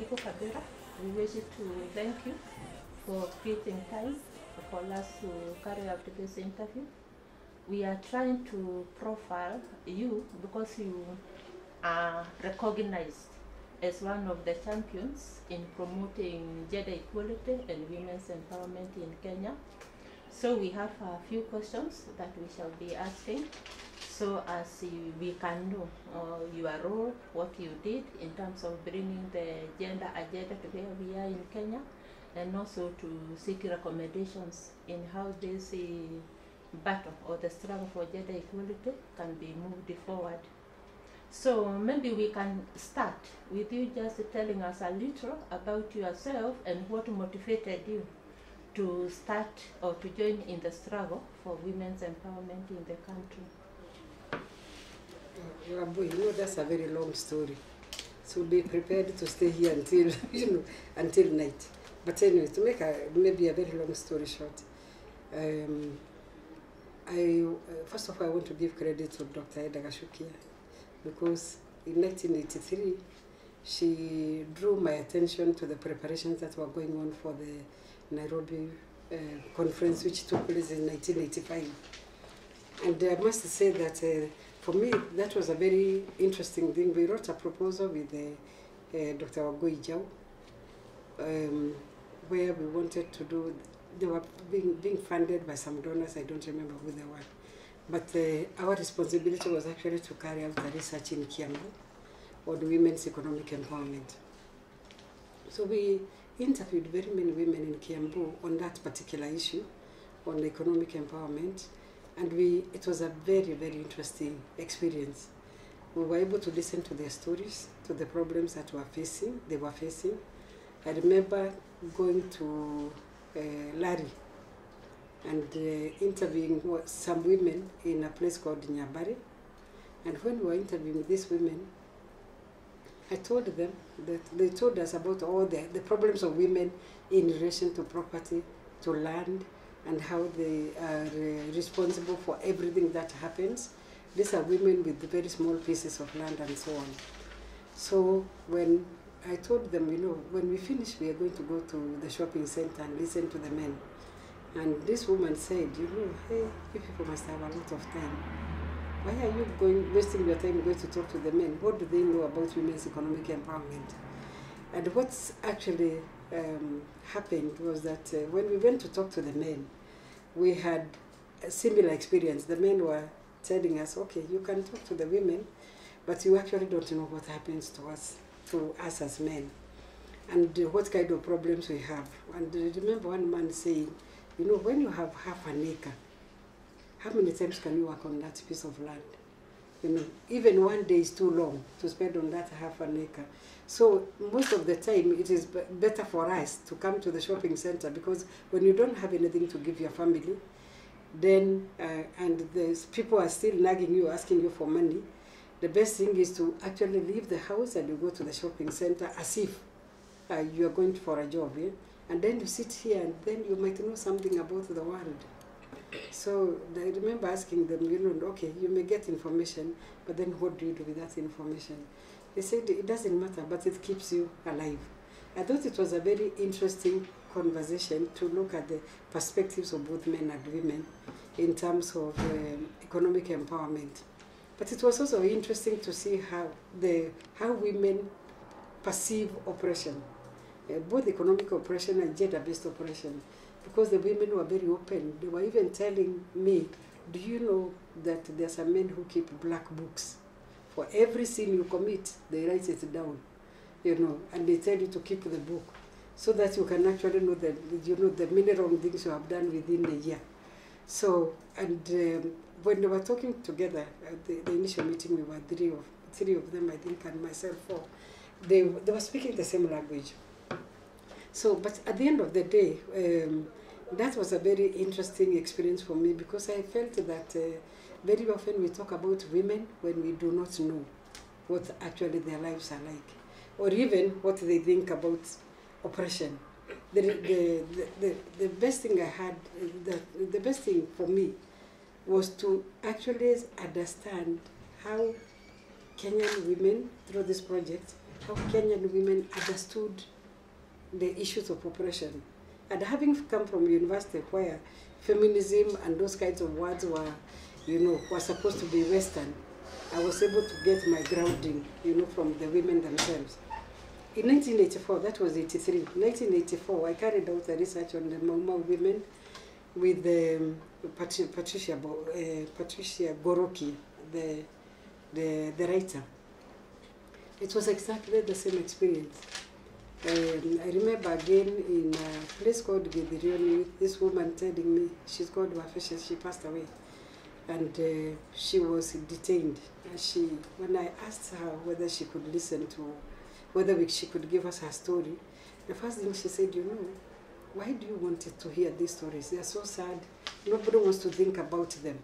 Prof Kabira, we wish to thank you for creating time for us to carry out this interview. We are trying to profile you because you are recognized as one of the champions in promoting gender equality and women's empowerment in Kenya. So we have a few questions that we shall be asking, so as we can know your role, what you did in terms of bringing the gender agenda to where we are in Kenya, and also to seek recommendations in how this battle or the struggle for gender equality can be moved forward. So maybe we can start with you just telling us a little about yourself and what motivated you to start or to join in the struggle for women's empowerment in the country. You know, that's a very long story. So be prepared to stay here until, until night. But anyway, to make maybe a very long story short, first of all, I want to give credit to Dr. Gachukia, because in 1983, she drew my attention to the preparations that were going on for the Nairobi conference, which took place in 1985. And I must say that for me, that was a very interesting thing. We wrote a proposal with Dr. Wagoijau, where we wanted to do, they were being funded by some donors, I don't remember who they were. But our responsibility was actually to carry out the research in Kiambu on women's economic empowerment. So we interviewed very many women in Kiambu on that particular issue, on economic empowerment, and it was a very, very interesting experience. We were able to listen to their stories, to the problems that they were facing. I remember going to Lari and interviewing some women in a place called Nyabari. And when we were interviewing these women, I told them that they told us about all the problems of women in relation to property, to land, and how they are responsible for everything that happens. These are women with very small pieces of land and so on. So when I told them, when we finish, we are going to go to the shopping center and listen to the men. And this woman said, hey, you people must have a lot of time. Why are you wasting your time going to talk to the men? What do they know about women's economic empowerment? And what's actually happened was that when we went to talk to the men, we had a similar experience. The men were telling us, okay, you can talk to the women, but you actually don't know what happens to us as men, and what kind of problems we have. And I remember one man saying, when you have half an acre, how many times can you work on that piece of land? Even one day is too long to spend on that half an acre. So most of the time, it is better for us to come to the shopping center, because when you don't have anything to give your family, then and people are still nagging you, asking you for money, the best thing is to actually leave the house and you go to the shopping center as if you are going for a job, yeah? And then you sit here and then you might know something about the world. So I remember asking them, okay, you may get information, but then what do you do with that information? They said it doesn't matter, but it keeps you alive. I thought it was a very interesting conversation to look at the perspectives of both men and women in terms of economic empowerment. But it was also interesting to see how women perceive oppression, both economic oppression and gender-based oppression, because the women were very open. They were even telling me, do you know that there are some men who keep black books? For every sin you commit, they write it down, and they tell you to keep the book, so that you can actually know that, the many wrong things you have done within the year. So, and when they were talking together at the initial meeting, we were three of them, I think, and myself, four. They were speaking the same language. So, but at the end of the day, that was a very interesting experience for me, because I felt that very often we talk about women when we do not know what actually their lives are like, or even what they think about oppression. The best thing I had, the best thing for me was to actually understand how Kenyan women, through this project, how Kenyan women understood the issues of oppression. And having come from university where feminism and those kinds of words were, were supposed to be Western, I was able to get my grounding, from the women themselves. In 1984, that was 83, 1984, I carried out a research on the Mau Mau women with Patricia Goroki, the writer. It was exactly the same experience. I remember again in a place called Githirioni, this woman telling me, she's called Wafesha, she passed away, and she was detained. And when I asked her whether she could listen to, whether she could give us her story, the first thing she said, why do you want to hear these stories? They are so sad. Nobody wants to think about them.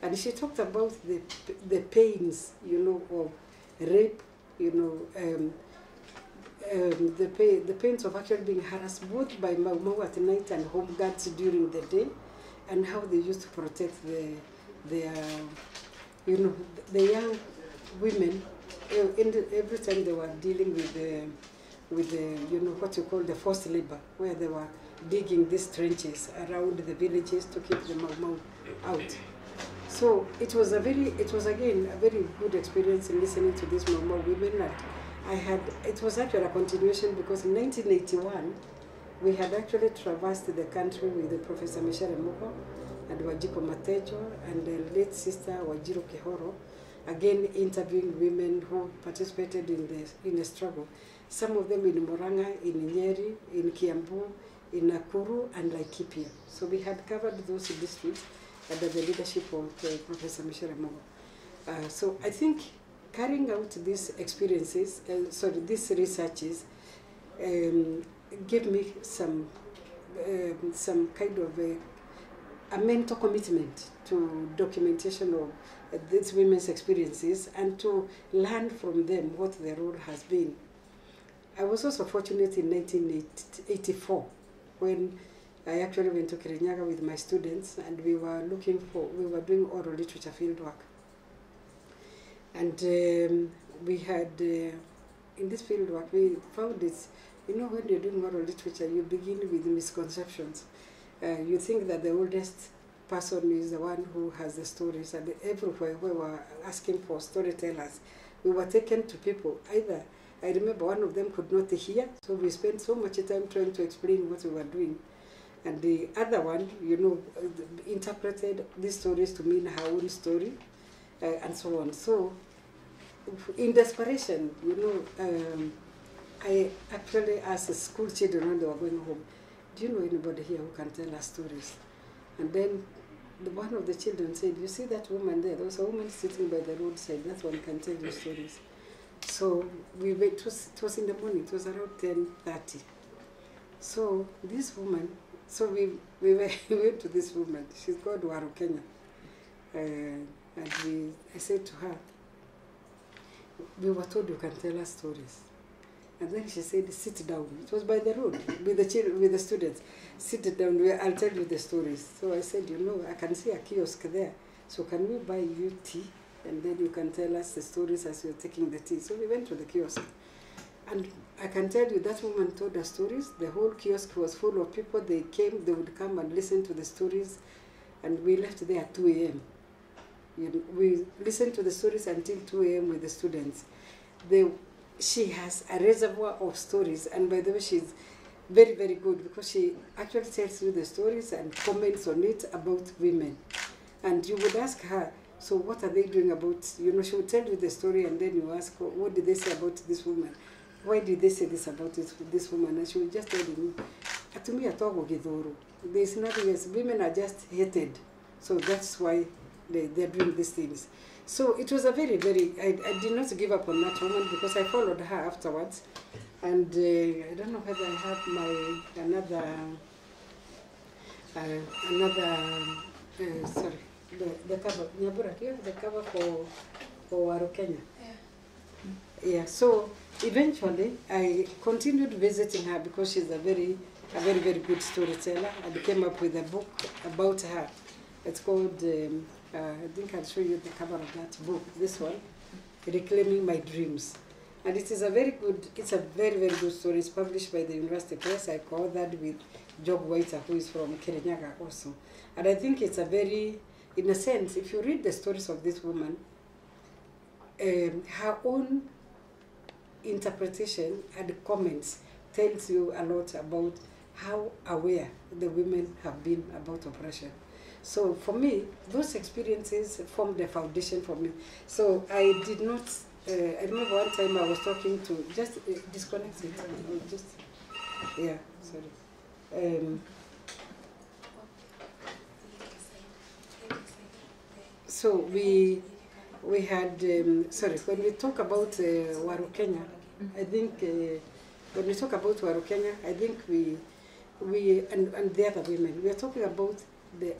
And she talked about the pains, of rape, the pains of actually being harassed both by Mau Mau at night and home guards during the day, and how they used to protect the young women. Every time they were dealing with the what you call the forced labor, where they were digging these trenches around the villages to keep the Mau Mau out. So it was again a very good experience in listening to these Mau Mau women. And it was actually a continuation, because in 1981 we had actually traversed the country with Professor Michelle Moko and Wanjiku Matejo and the late sister Wajiro Kihoro, again interviewing women who participated in the struggle. Some of them in Murang'a, in Nyeri, in Kiambu, in Nakuru, and Laikipia. So we had covered those districts under the leadership of Professor Michelle Moko. So I think carrying out these experiences, these researches, gave me some kind of a mental commitment to documentation of these women's experiences and to learn from them what their role has been. I was also fortunate in 1984 when I actually went to Kirinyaga with my students, and we were doing oral literature fieldwork. And we had, in this fieldwork, we found this, when you're doing oral literature, you begin with misconceptions. You think that the oldest person is the one who has the stories, and everywhere we were asking for storytellers, we were taken to people. Either, I remember one of them could not hear, so we spent so much time trying to explain what we were doing. And the other one, interpreted these stories to mean her own story, and so on. So, in desperation, I actually asked school children when they were going home, do you know anybody here who can tell us stories? And then one of the children said, you see that woman there? There was a woman sitting by the roadside. That one can tell you stories. So we went, it was in the morning, it was around 10:30. So this woman, we went to this woman. She's called Waru Kenya. And I said to her, we were told you can tell us stories. And then she said, sit down. It was by the road with the students. Sit down, I'll tell you the stories. So I said, I can see a kiosk there. So can we buy you tea? And then you can tell us the stories as you're taking the tea. So we went to the kiosk. And I can tell you that woman told us stories. The whole kiosk was full of people. They would come and listen to the stories. And we left there at 2 a.m. We listened to the stories until 2 a.m. with the students. she has a reservoir of stories, and by the way, she's very, very good because she actually tells you the stories and comments on it about women. And you would ask her, so what are they doing about, she would tell you the story, and then you ask, what did they say about this woman? Why did they say this about this woman? And she would just tell you, to me, there's nothing else. Women are just hated. So that's why they're doing these things. So it was a very, very, I did not give up on that woman because I followed her afterwards. And I don't know whether I have sorry, the cover, Nyabura, do you have the cover for Waru Kenya? Yeah, so eventually I continued visiting her because she's a very, very good storyteller. I came up with a book about her. It's called, I think I'll show you the cover of that book, this one, Reclaiming My Dreams. And it is a very good, it's a very, very good story. It's published by the University Press. I co-authored with Job Waiter, who is from Kirinyaga also. And I think it's a very, in a sense, if you read the stories of this woman, her own interpretation and comments tells you a lot about how aware the women have been about oppression. So for me, those experiences formed the foundation for me. So I did not, I remember one time I was talking to, just disconnect it, just, yeah, sorry. So we had, sorry, when we talk about Waru Kenya, I think, when we talk about Waru Kenya, I think and the other women, we are talking about the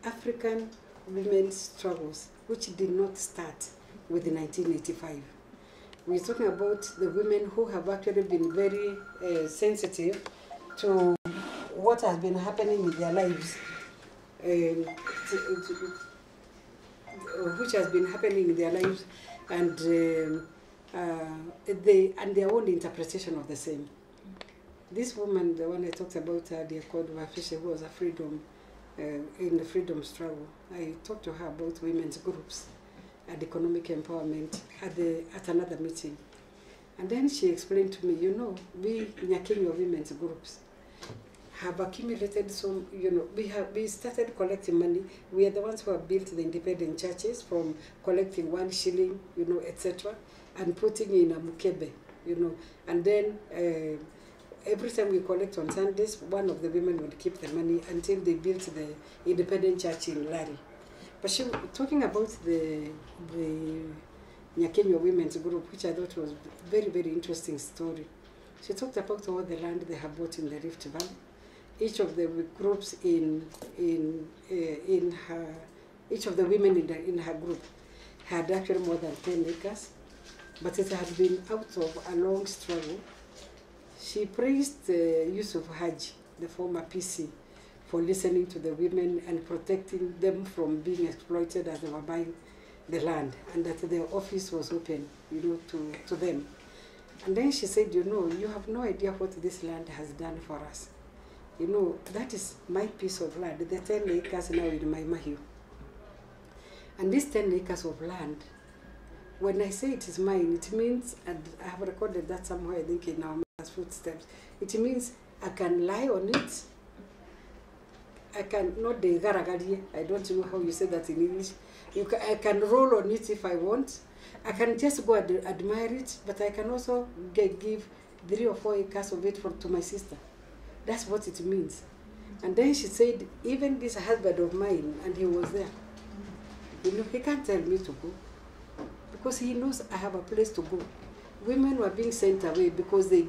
African women's struggles, which did not start with 1985. We're talking about the women who have actually been very sensitive to what has been happening in their lives, which has been happening in their lives, and their own interpretation of the same. This woman, the one I talked about earlier, called Wafishe, who was a freedom in the freedom struggle. I talked to her about women's groups and economic empowerment at another meeting. And then she explained to me, we Nyakinyua women's groups have accumulated some, we started collecting money. We are the ones who have built the independent churches from collecting 1 shilling, etc., and putting in a mukebe, and then every time we collect on Sundays, one of the women would keep the money until they built the independent church in Lari. But she was talking about the Nyakinyua women's group, which I thought was very, very interesting story. She talked about all the land they have bought in the Rift Valley. Each of the groups each of the women in her group had actually more than 10 acres, but it had been out of a long struggle. She praised Yusuf Haji, the former PC, for listening to the women and protecting them from being exploited as they were buying the land, and that their office was open, to them. And then she said, you have no idea what this land has done for us. That is my piece of land, the 10 acres now in Mai Mahiu. And these 10 acres of land, when I say it is mine, it means, and I have recorded that somewhere, I think in our mother's footsteps, it means I can lie on it. I can, not the garagari, I don't know how you say that in English. I can roll on it if I want. I can just go and admire it, but I can also give 3 or 4 acres of it to my sister. That's what it means. And then she said, even this husband of mine, and he was there, he can't tell me to go, because he knows I have a place to go. Women were being sent away because they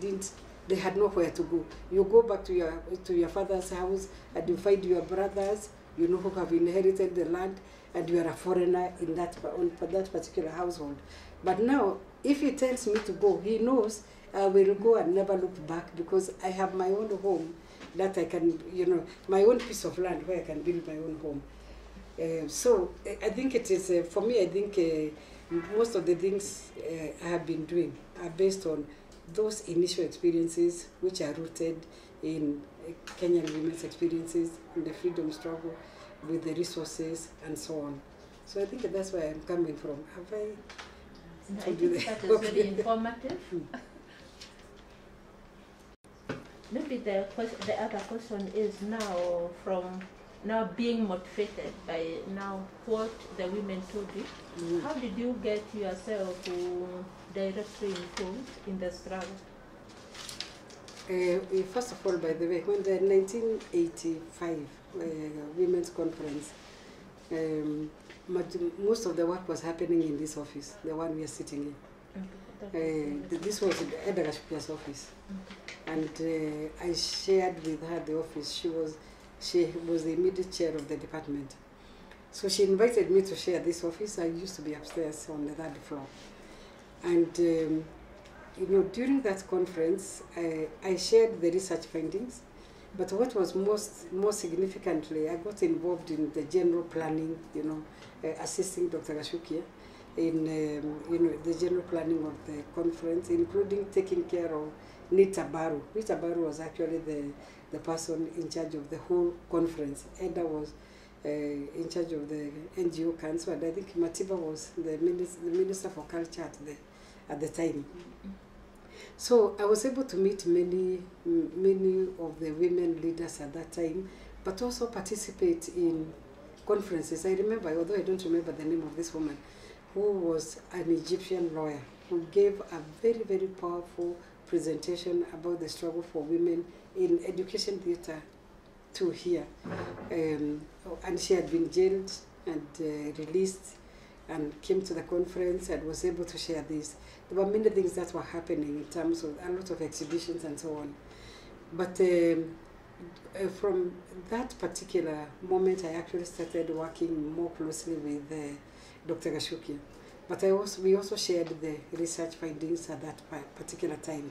had nowhere to go. You go back to your father's house and you find your brothers, who have inherited the land, and you are a foreigner in that particular household. But now, if he tells me to go, he knows I will go and never look back, because I have my own home that I can, my own piece of land where I can build my own home. So I think it is, for me, I think most of the things I have been doing are based on those initial experiences, which are rooted in Kenyan women's experiences in the freedom struggle with the resources and so on. So I think that's where I'm coming from. Have I I think that is very informative. Maybe the other question is now, from now being motivated by now what the women told you, how did you get yourself directly involved in the struggle? First of all, by the way, when the 1985 Women's Conference, most of the work was happening in this office, the one we are sitting in. This was Edda Gachukia's office, and I shared with her the office. She was the immediate chair of the department, so she invited me to share this office. I used to be upstairs on the 3rd floor, and you know, during that conference, I shared the research findings, but what was more significantly, I got involved in the general planning, you know, assisting Dr. Gachukia in you know, the general planning of the conference, including taking care of Nita Baru. Nita Baru was actually the person in charge of the whole conference. Edda was in charge of the NGO council, and I think Matiba was the minister for culture at the time. So I was able to meet many of the women leaders at that time, but also participate in conferences. I remember, although I don't remember the name of this woman, who was an Egyptian lawyer, who gave a very, very powerful presentation about the struggle for women in education theatre to here. And she had been jailed and released, and came to the conference and was able to share this. There were many things that were happening in terms of a lot of exhibitions and so on. But from that particular moment, I actually started working more closely with Dr. Gachukia. But we also shared the research findings at that particular time.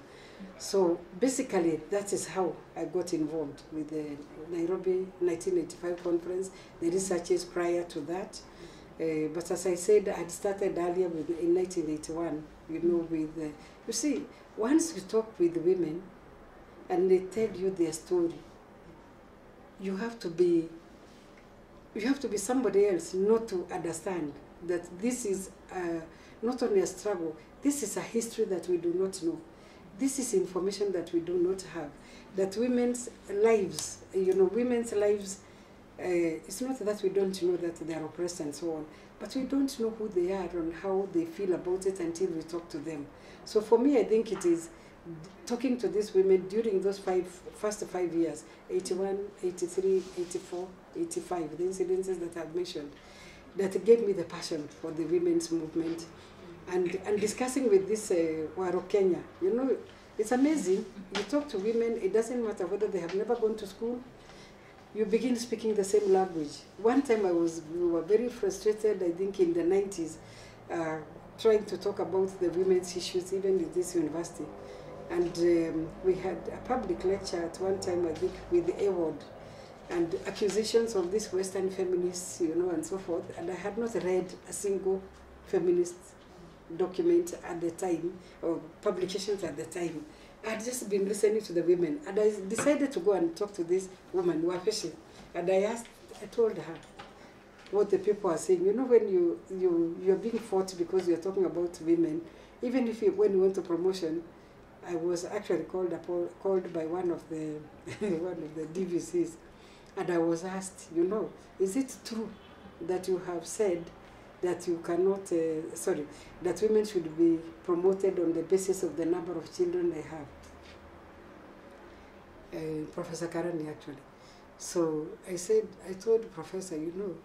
So basically, that is how I got involved with the Nairobi 1985 conference, the researches prior to that. But as I said, I had started earlier in 1981, you know, with, you see, once you talk with women and they tell you their story, you have to be somebody else not to understand that this is not only a struggle, this is a history that we do not know. This is information that we do not have. That women's lives, you know, it's not that we don't know that they are oppressed and so on, but we don't know who they are and how they feel about it until we talk to them. So for me, I think it is talking to these women during those first 5 years, 81, 83, 84, 85, the incidences that I've mentioned, that gave me the passion for the women's movement. And discussing with this Waro Kenya, you know, it's amazing. You talk to women, it doesn't matter whether they have never gone to school, you begin speaking the same language. One time we were very frustrated, I think in the 90s, trying to talk about the women's issues, even in this university. And we had a public lecture at one time, I think, with the A-Ward, and accusations of these Western feminists, you know, and so forth. And I had not read a single feminist document at the time, or publications at the time. I had just been listening to the women, and I decided to go and talk to this woman, Wafishi, and I told her what the people are saying. You know, when you're being fought because you're talking about women, even when you went to promotion, I was actually called by one of the DVCs, and I was asked, you know, is it true that you have said that you cannot, that women should be promoted on the basis of the number of children they have? Professor Karani, actually. So I told the professor, you know,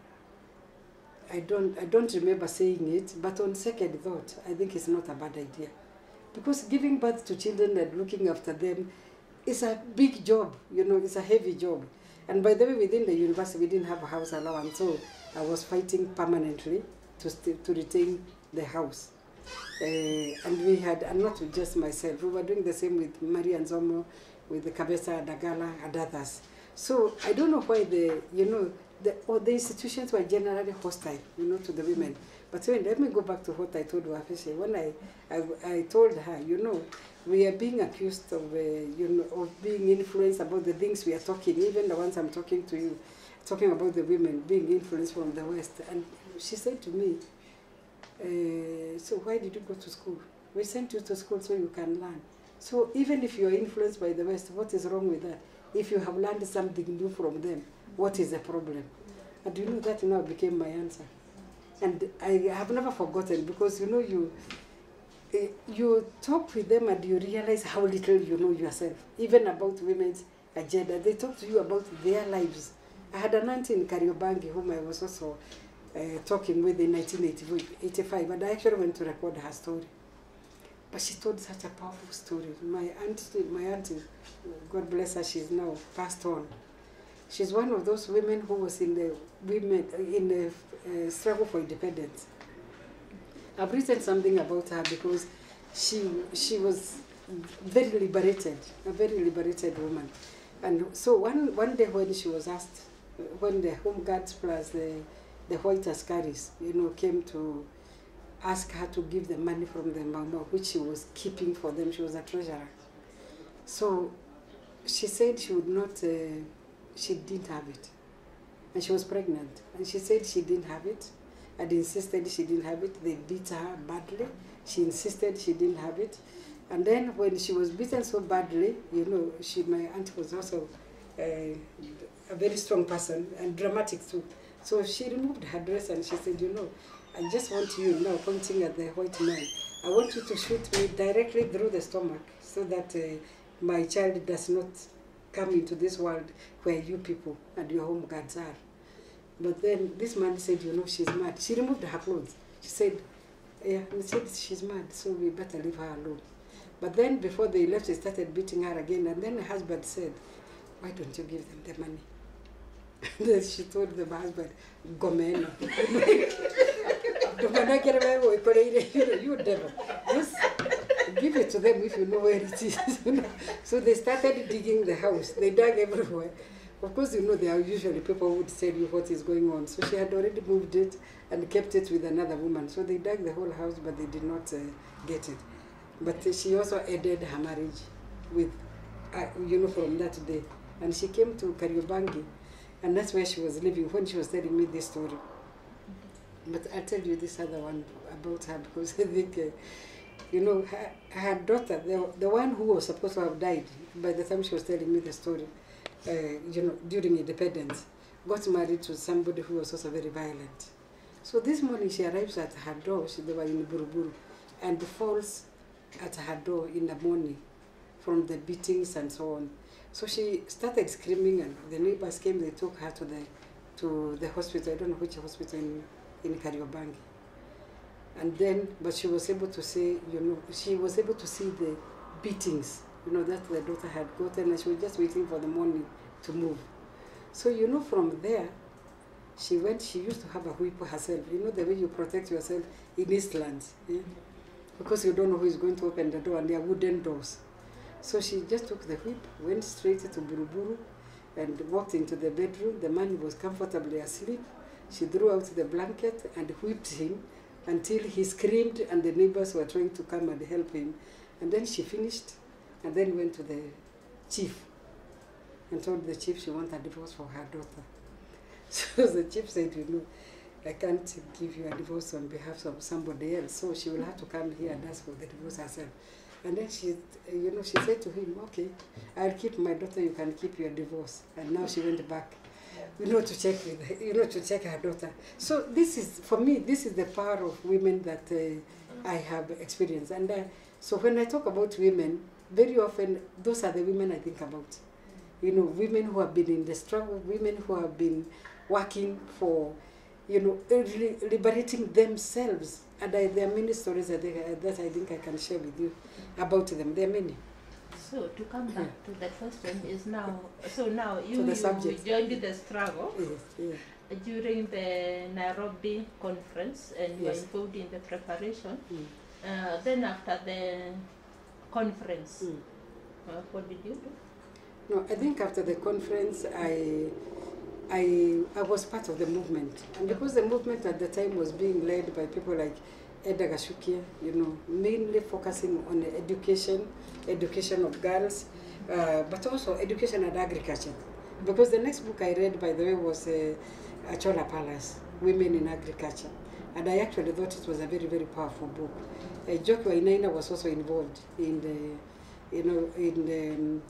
I don't remember saying it, but on second thought, I think it's not a bad idea. Because giving birth to children and looking after them is a big job, you know, it's a heavy job. And by the way, within the university, we didn't have a house allowance, so I was fighting permanently to retain the house. And we had, and not just myself, we were doing the same with Maria Nzomo, with the Kabesa, Dagala, and others. So I don't know why the institutions were generally hostile, you know, to the women. But let me go back to what I told Wafeshe. When I told her, you know, we are being accused of, of being influenced about the things we are talking, even the ones I'm talking to you, talking about the women being influenced from the West. And she said to me, so why did you go to school? We sent you to school so you can learn. So even if you are influenced by the West, what is wrong with that? If you have learned something new from them, what is the problem? And you know that now became my answer. And I have never forgotten, because you know, you talk with them and you realize how little you know yourself, even about women's agenda. They talk to you about their lives. I had an auntie in Kariobangi whom I was also talking with in 1985, and I actually went to record her story. But she told such a powerful story. My auntie, God bless her, she's now passed on. She's one of those women who was in the struggle for independence. I've written something about her because she was very liberated, a very liberated woman. And so one day when she was asked, when the home guards plus the white askaris, you know, came to ask her to give the money from the mama, which she was keeping for them. She was a treasurer. So she said she would not, she didn't have it. And she was pregnant. And she said she didn't have it, and insisted she didn't have it. They beat her badly. She insisted she didn't have it. And then when she was beaten so badly, you know, my aunt was also a very strong person and dramatic too. So she removed her dress and she said, you know, I just want you now, pointing at the white man, I want you to shoot me directly through the stomach so that my child does not come into this world where you people and your home guards are. But then this man said, you know, she's mad. She removed her clothes. She said, yeah, and said she's mad, so we better leave her alone. But then before they left, he started beating her again. And then the husband said, why don't you give them the money? Then she told the husband, Gomeno. You devil. Just give it to them if you know where it is. So they started digging the house. They dug everywhere. Of course, you know, there are usually people who would tell you what is going on. So she had already moved it and kept it with another woman. So they dug the whole house, but they did not get it. But she also ended her marriage with, you know, from that day. And she came to Kariobangi, and that's where she was living when she was telling me this story. But I'll tell you this other one about her, because I think, you know, her daughter, the one who was supposed to have died by the time she was telling me the story, you know, during independence, got married to somebody who was also very violent. So this morning she arrives at her door, they were in Buruburu, and falls at her door in the morning from the beatings and so on. So she started screaming, and the neighbors came, they took her to the hospital, I don't know which hospital in Kariobangi. And then, but she was able to say, you know, she was able to see the beatings, you know, that the daughter had gotten, and she was just waiting for the morning to move. So, you know, from there, she used to have a whip herself, you know, the way you protect yourself in Eastlands, yeah? Because you don't know who is going to open the door, and they are wooden doors. So she just took the whip, went straight to Buruburu, and walked into the bedroom. The man was comfortably asleep. She threw out the blanket and whipped him until he screamed, and the neighbors were trying to come and help him. And then she finished, and then went to the chief and told the chief she wanted a divorce for her daughter. So the chief said, you know, I can't give you a divorce on behalf of somebody else, so she will have to come here and ask for the divorce herself. And then she, you know, she said to him, okay, I'll keep my daughter, you can keep your divorce. And now she went back, you know, to check with her, you know, to check her daughter. So this is, for me, this is the power of women that I have experienced. And so when I talk about women, very often those are the women I think about. You know, women who have been in the struggle, women who have been working for, you know, liberating themselves. And there are many stories that I think I can share with you about them. There are many. So to come back to the question is now, so now you joined the struggle during the Nairobi conference, and you were involved in the preparation. Then after the conference, what did you do? No, I think after the conference, I was part of the movement. And because the movement at the time was being led by people like Gachukia, you know, mainly focusing on education of girls, but also education and agriculture. Because the next book I read, by the way, was Achola Palace, Women in Agriculture. And I actually thought it was a very, very powerful book. Vid.9 was also involved in the, in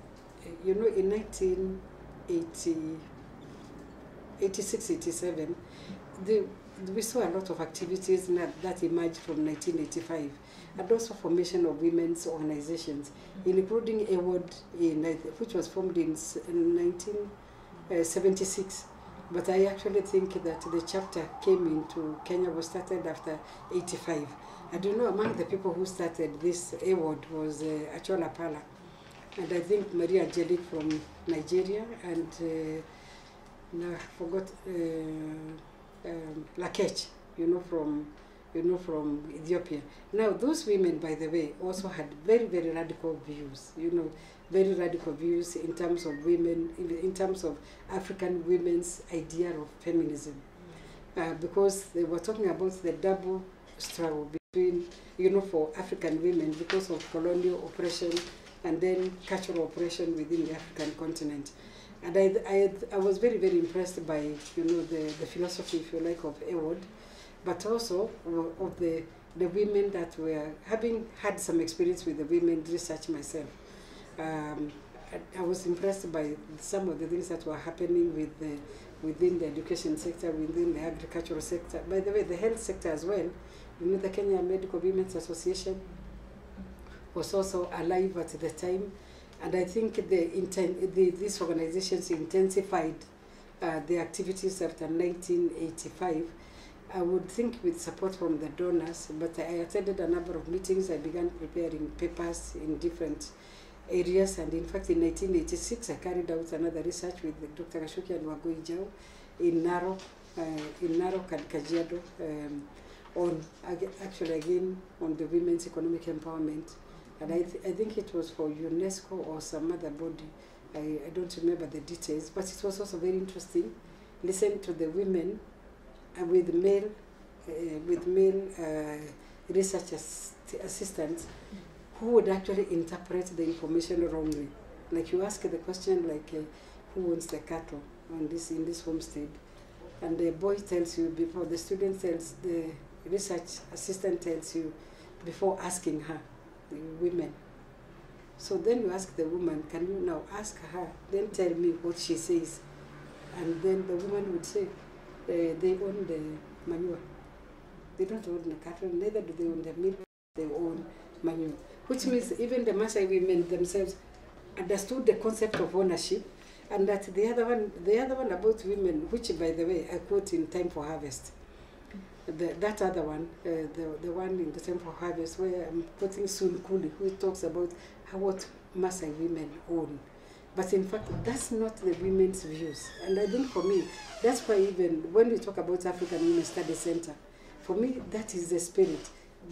1986, 87, we saw a lot of activities that emerged from 1985, and also formation of women's organizations, including AWOD, which was formed in 1976. But I actually think that the chapter came into Kenya was started after 85. I don't know, among the people who started this award was Achola Pala, and I think Maria Angelique from Nigeria, and now I forgot Lakech, from Ethiopia. Now those women, by the way, also had very, very radical views, very radical views in terms of women, in terms of African women's idea of feminism, because they were talking about the double struggle between, for African women because of colonial oppression and then cultural oppression within the African continent. And I was very, very impressed by, the philosophy, if you like, of Ewod, but also of the women that were, having had some experience with the women research myself. I was impressed by some of the things that were happening within the education sector, within the agricultural sector. By the way, the health sector as well. The Kenya Medical Women's Association was also alive at the time. And I think these organizations intensified the activities after 1985. I would think with support from the donors, but I attended a number of meetings. I began preparing papers in different areas, and in fact in 1986 I carried out another research with Dr. Gachukia and Wagoijao in Narok, Kajiado, on actually again on the women's economic empowerment. And I think it was for UNESCO or some other body. I don't remember the details, but it was also very interesting. Listen to the women with male research assistants who would actually interpret the information wrongly. Like you ask the question like, who owns the cattle in this homestead? And the boy tells you before, the student tells, the research assistant tells you before asking her, the women. So then you ask the woman, can you now ask her, then tell me what she says. And then the woman would say, they own the manure. They don't own the cattle, neither do they own the milk, they own manure. Which means even the Maasai women themselves understood the concept of ownership, and that the other one about women, which by the way I quote in Time for Harvest, that other one, the one in the Time for Harvest, where I'm quoting Sun Kuli, who talks about what Maasai women own. But in fact, that's not the women's views. And I think for me, that's why even when we talk about African Women Study Center, for me, that is the spirit.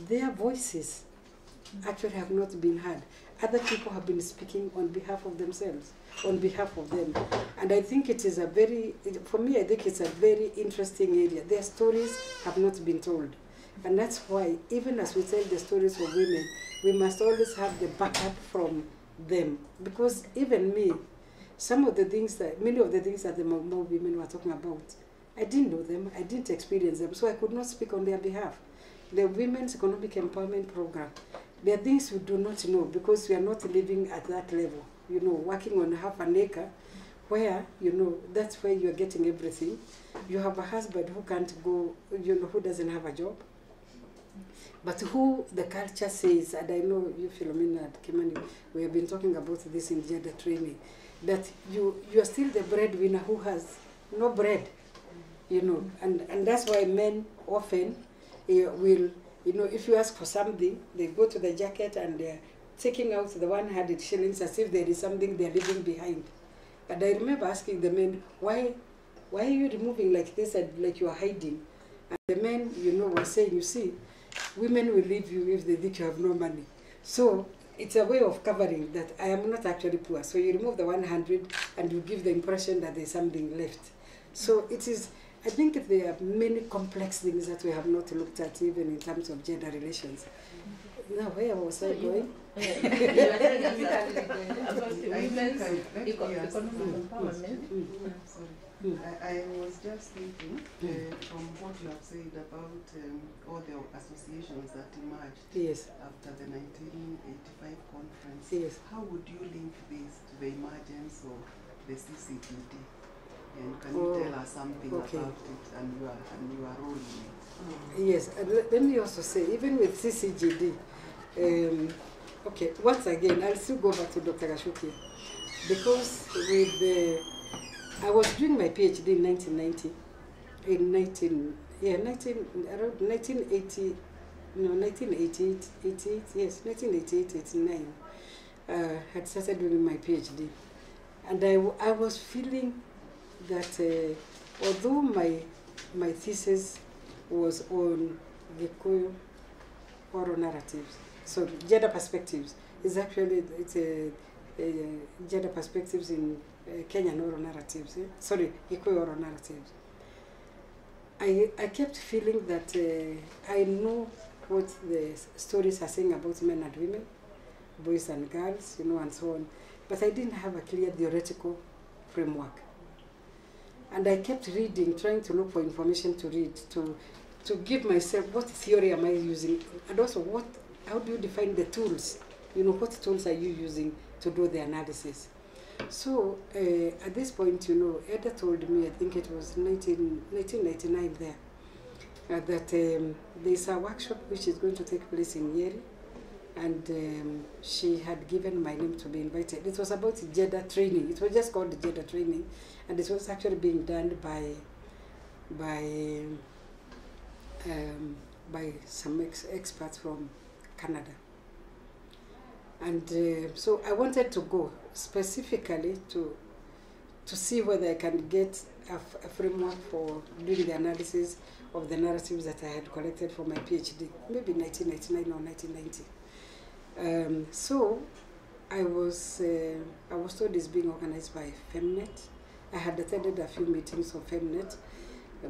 Their voices actually have not been heard. Other people have been speaking on behalf of themselves, on behalf of them. And I think it is a very, for me, I think it's a very interesting area. Their stories have not been told. And that's why, even as we tell the stories of women, we must always have the backup from them. Because even me, many of the things that the Mau women were talking about, I didn't know them, I didn't experience them, so I could not speak on their behalf. The Women's Economic Empowerment Program, there are things we do not know because we are not living at that level. Working on half an acre, where, that's where you are getting everything. You have a husband who can't go, who doesn't have a job. But who the culture says, and I know you, Philomena and Kimani, we have been talking about this in gender training, that you are still the breadwinner who has no bread, and that's why men often will, if you ask for something, they go to the jacket and they're taking out the 100 shillings as if there is something they're leaving behind. And I remember asking the men, why are you removing like this and like you are hiding? And the men, were saying, you see, women will leave you if they think you have no money. So it's a way of covering that I am not actually poor. So you remove the 100 and you give the impression that there's something left. So it is, I think there are many complex things that we have not looked at even in terms of gender relations. Now, where was I going? You were saying about the women's economic empowerment. Sorry. I was just thinking from what you have said about all the associations that emerged after the 1985 conference. Yes. How would you link this to the emergence of the CCGD? And can you tell us something about it and your role in it? Yes, and let me also say, even with CCGD, okay, once again, I'll still go back to Dr. Gachukia, because with I was doing my PhD in 1990, around 1980, no, 1988, 88, yes, 1988, 89, had started doing my PhD. And I was feeling that although my thesis was on Gikuyu oral narratives, so gender perspectives, it's gender perspectives in Kenyan oral narratives, sorry, Gikuyu oral narratives. I kept feeling that I know what the stories are saying about men and women, boys and girls, and so on, but I didn't have a clear theoretical framework. And I kept reading, trying to look for information to read, to give myself what theory am I using, and also how do you define the tools? What tools are you using to do the analysis? So at this point, Edda told me, I think it was 1999 there, that there's a workshop which is going to take place in Nyeri, and she had given my name to be invited. It was about gender training. It was just called gender training, and it was actually being done by some experts from Canada. And so I wanted to go specifically to see whether I can get a framework for doing the analysis of the narratives that I had collected for my PhD, maybe 1999 or 1990. So I was told it's being organized by Femnet. I had attended a few meetings of Femnet,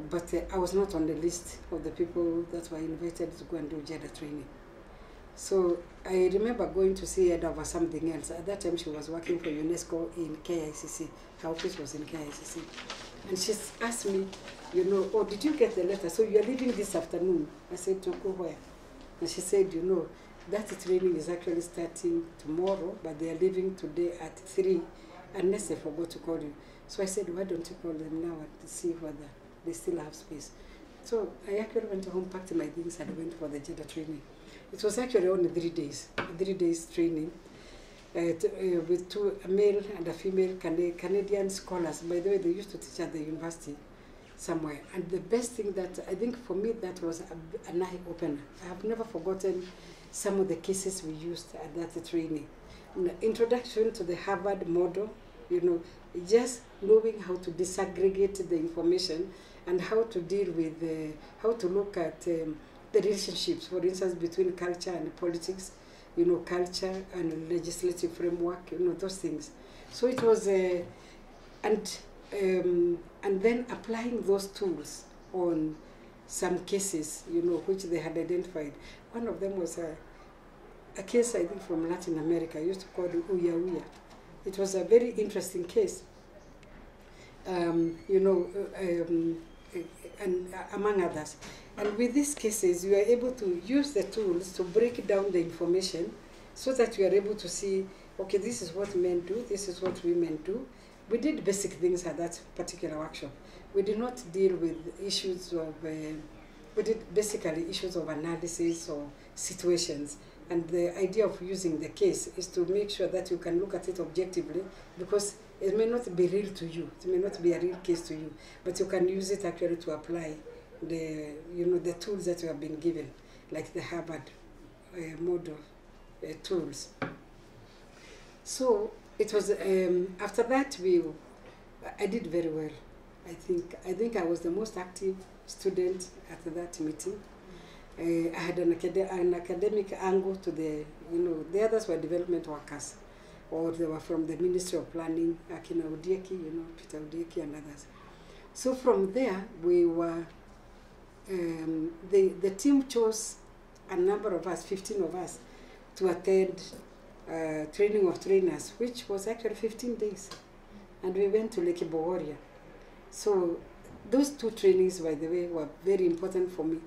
but I was not on the list of the people that were invited to go and do gender training. So I remember going to see Ed over something else. At that time, she was working for UNESCO in KICC. Her office was in KICC. And she asked me, oh, did you get the letter? So you're leaving this afternoon. I said, to go where? And she said, that training is actually starting tomorrow, but they are leaving today at 3, unless they forgot to call you. So I said, why don't you call them now to see whether they still have space? So I actually went home, packed my things, and went for the gender training. It was actually only 3 days, 3 days training with a male and a female Canadian scholars. By the way, they used to teach at the university somewhere. And the best thing that I think for me that was an eye-opener. I have never forgotten some of the cases we used at that training. Introduction to the Harvard model, just knowing how to disaggregate the information and how to deal with, how to look at the relationships, for instance, between culture and politics, culture and legislative framework, those things. So it was, and then applying those tools on some cases, which they had identified. One of them was a case, I think, from Latin America, used to call it Uya Uya. It was a very interesting case, and among others. And with these cases, you are able to use the tools to break down the information so that you are able to see, okay, this is what men do, this is what women do. We did basic things at that particular workshop. We did not deal with issues of, we did basically issues of analysis or situations. And the idea of using the case is to make sure that you can look at it objectively, because it may not be real to you. It may not be a real case to you, but you can use it actually to apply the tools that you have been given, like the Harvard model tools. So it was after that I did very well. I think I was the most active student at that meeting. I had an academic angle to the others were development workers, or they were from the Ministry of Planning, Akina Udieki, Peter Udieki and others. So from there, we were, the team chose a number of us, 15 of us, to attend training of trainers, which was actually 15 days. And we went to Lake Bogoria. So those 2 trainings, by the way, were very important for me.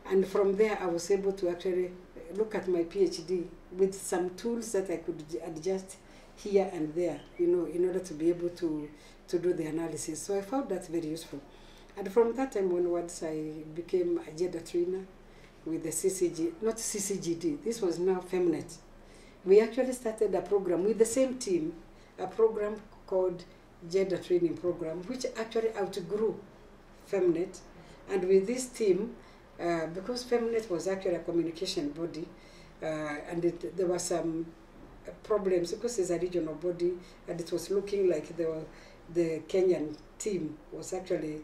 And from there, I was able to actually look at my PhD with some tools that I could adjust here and there, you know, in order to be able to do the analysis. So I found that very useful. And from that time onwards, I became a gender trainer with the CCGD. This was now Femnet. We actually started a program with the same team, a program called Gender Training Program, which actually outgrew Femnet. And with this team, because Femnet was actually a communication body, and there were some problems because it's a regional body, and it was looking like the Kenyan team was actually,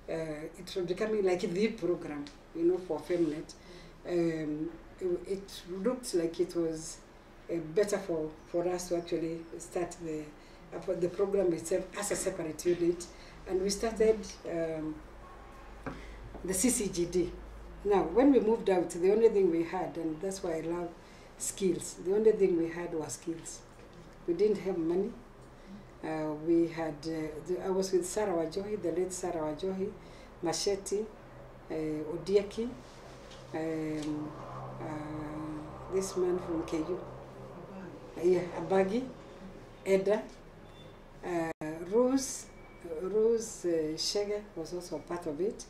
it was becoming like the program, you know, for Femnet. It looked like it was better for us to actually start the program itself as a separate unit, and we started the CCGD. Now, when we moved out, the only thing we had, and that's why I love skills, the only thing we had was skills. We didn't have money. We had, I was with Sarah Wajohi, the late Sarah Wajohi, Machete, Odieki, this man from KU, Abagi, Eda, Rose Shege was also a part of it,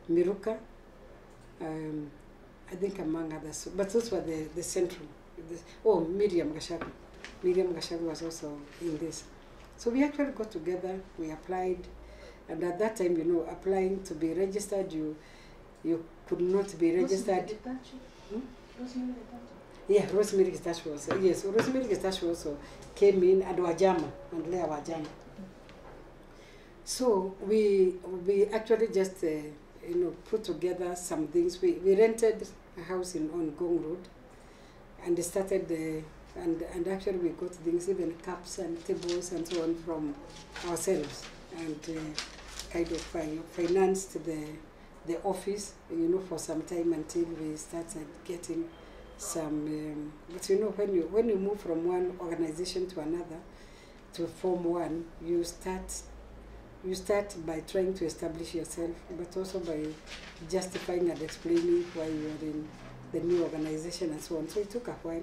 Miruka, I think among others, but those were the central. Miriam Gashagu. Miriam Gashagu was also in this. So we actually got together, we applied, and at that time, you know, applying to be registered, you could not be registered. Yeah, Rosemary Gestacho also. Yes, Rosemary Gestacho also came in, and Wajama, and Lea Wajama. So we actually just put together some things. We rented a house on Gong Road, and started and actually we got things, even cups and tables and so on, from ourselves, and kind of financed the office, you know, for some time until we started getting some. But you know, when you move from one organization to another to form one, you start by trying to establish yourself, but also by justifying and explaining why you are in the new organization and so on. So it took a while.